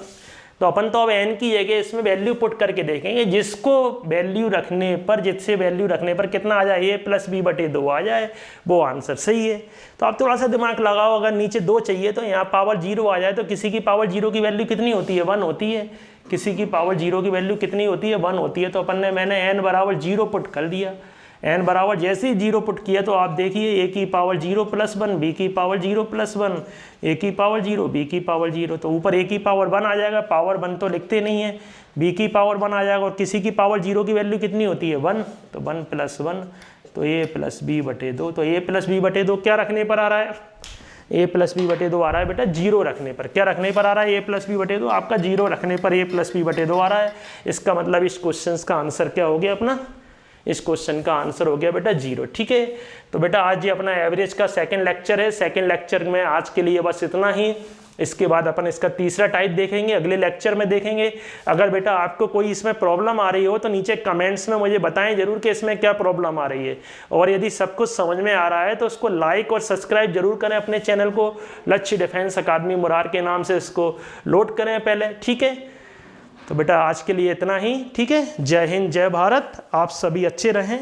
तो अपन तो अब n की जगह इसमें वैल्यू पुट करके देखेंगे, जिसको वैल्यू रखने पर, जिससे वैल्यू रखने पर कितना आ जाए, a प्लस बी बटे 2 आ जाए, वो आंसर सही है। तो आप थोड़ा सा दिमाग लगाओ, अगर नीचे 2 चाहिए तो यहाँ पावर 0 आ जाए तो किसी की पावर 0 की वैल्यू कितनी होती है, 1 होती है। किसी की पावर 0 की वैल्यू कितनी होती है, 1 होती है। तो अपन ने मैंने n बराबर 0 पुट कर दिया। n बराबर जैसे ही 0 पुट किया तो आप देखिए a की पावर 0 प्लस 1, b की पावर 0 प्लस 1, a की पावर 0, b की पावर 0। तो ऊपर a की पावर 1 आ जाएगा, पावर 1 तो लिखते नहीं है, b की पावर 1 आ जाएगा। और किसी की पावर 0 की वैल्यू कितनी होती है, 1, तो 1 प्लस 1 तो a प्लस बी बटे 2। तो a प्लस बी बटे 2 क्या रखने पर आ रहा है, a प्लस बी बटे 2 आ रहा है बेटा 0 रखने पर। क्या रखने पर आ रहा है, a प्लस बी बटे 2, आपका 0 रखने पर a प्लस बी बटे 2 आ रहा है। इसका मतलब इस क्वेश्चन का आंसर क्या हो गया अपना, इस क्वेश्चन का आंसर हो गया बेटा 0। ठीक है, तो बेटा आज ये अपना एवरेज का सेकंड लेक्चर है। सेकंड लेक्चर में आज के लिए बस इतना ही। इसके बाद अपन इसका तीसरा टाइप देखेंगे, अगले लेक्चर में देखेंगे। अगर बेटा आपको कोई इसमें प्रॉब्लम आ रही हो तो नीचे कमेंट्स में मुझे बताएं जरूर कि इसमें क्या प्रॉब्लम आ रही है। और यदि सब कुछ समझ में आ रहा है तो उसको लाइक और सब्सक्राइब जरूर करें अपने चैनल को, लक्ष्य डिफेंस अकादमी मुरार के नाम से इसको लोड करें पहले। ठीक है, तो बेटा आज के लिए इतना ही। ठीक है, जय हिंद, जय भारत, आप सभी अच्छे रहें।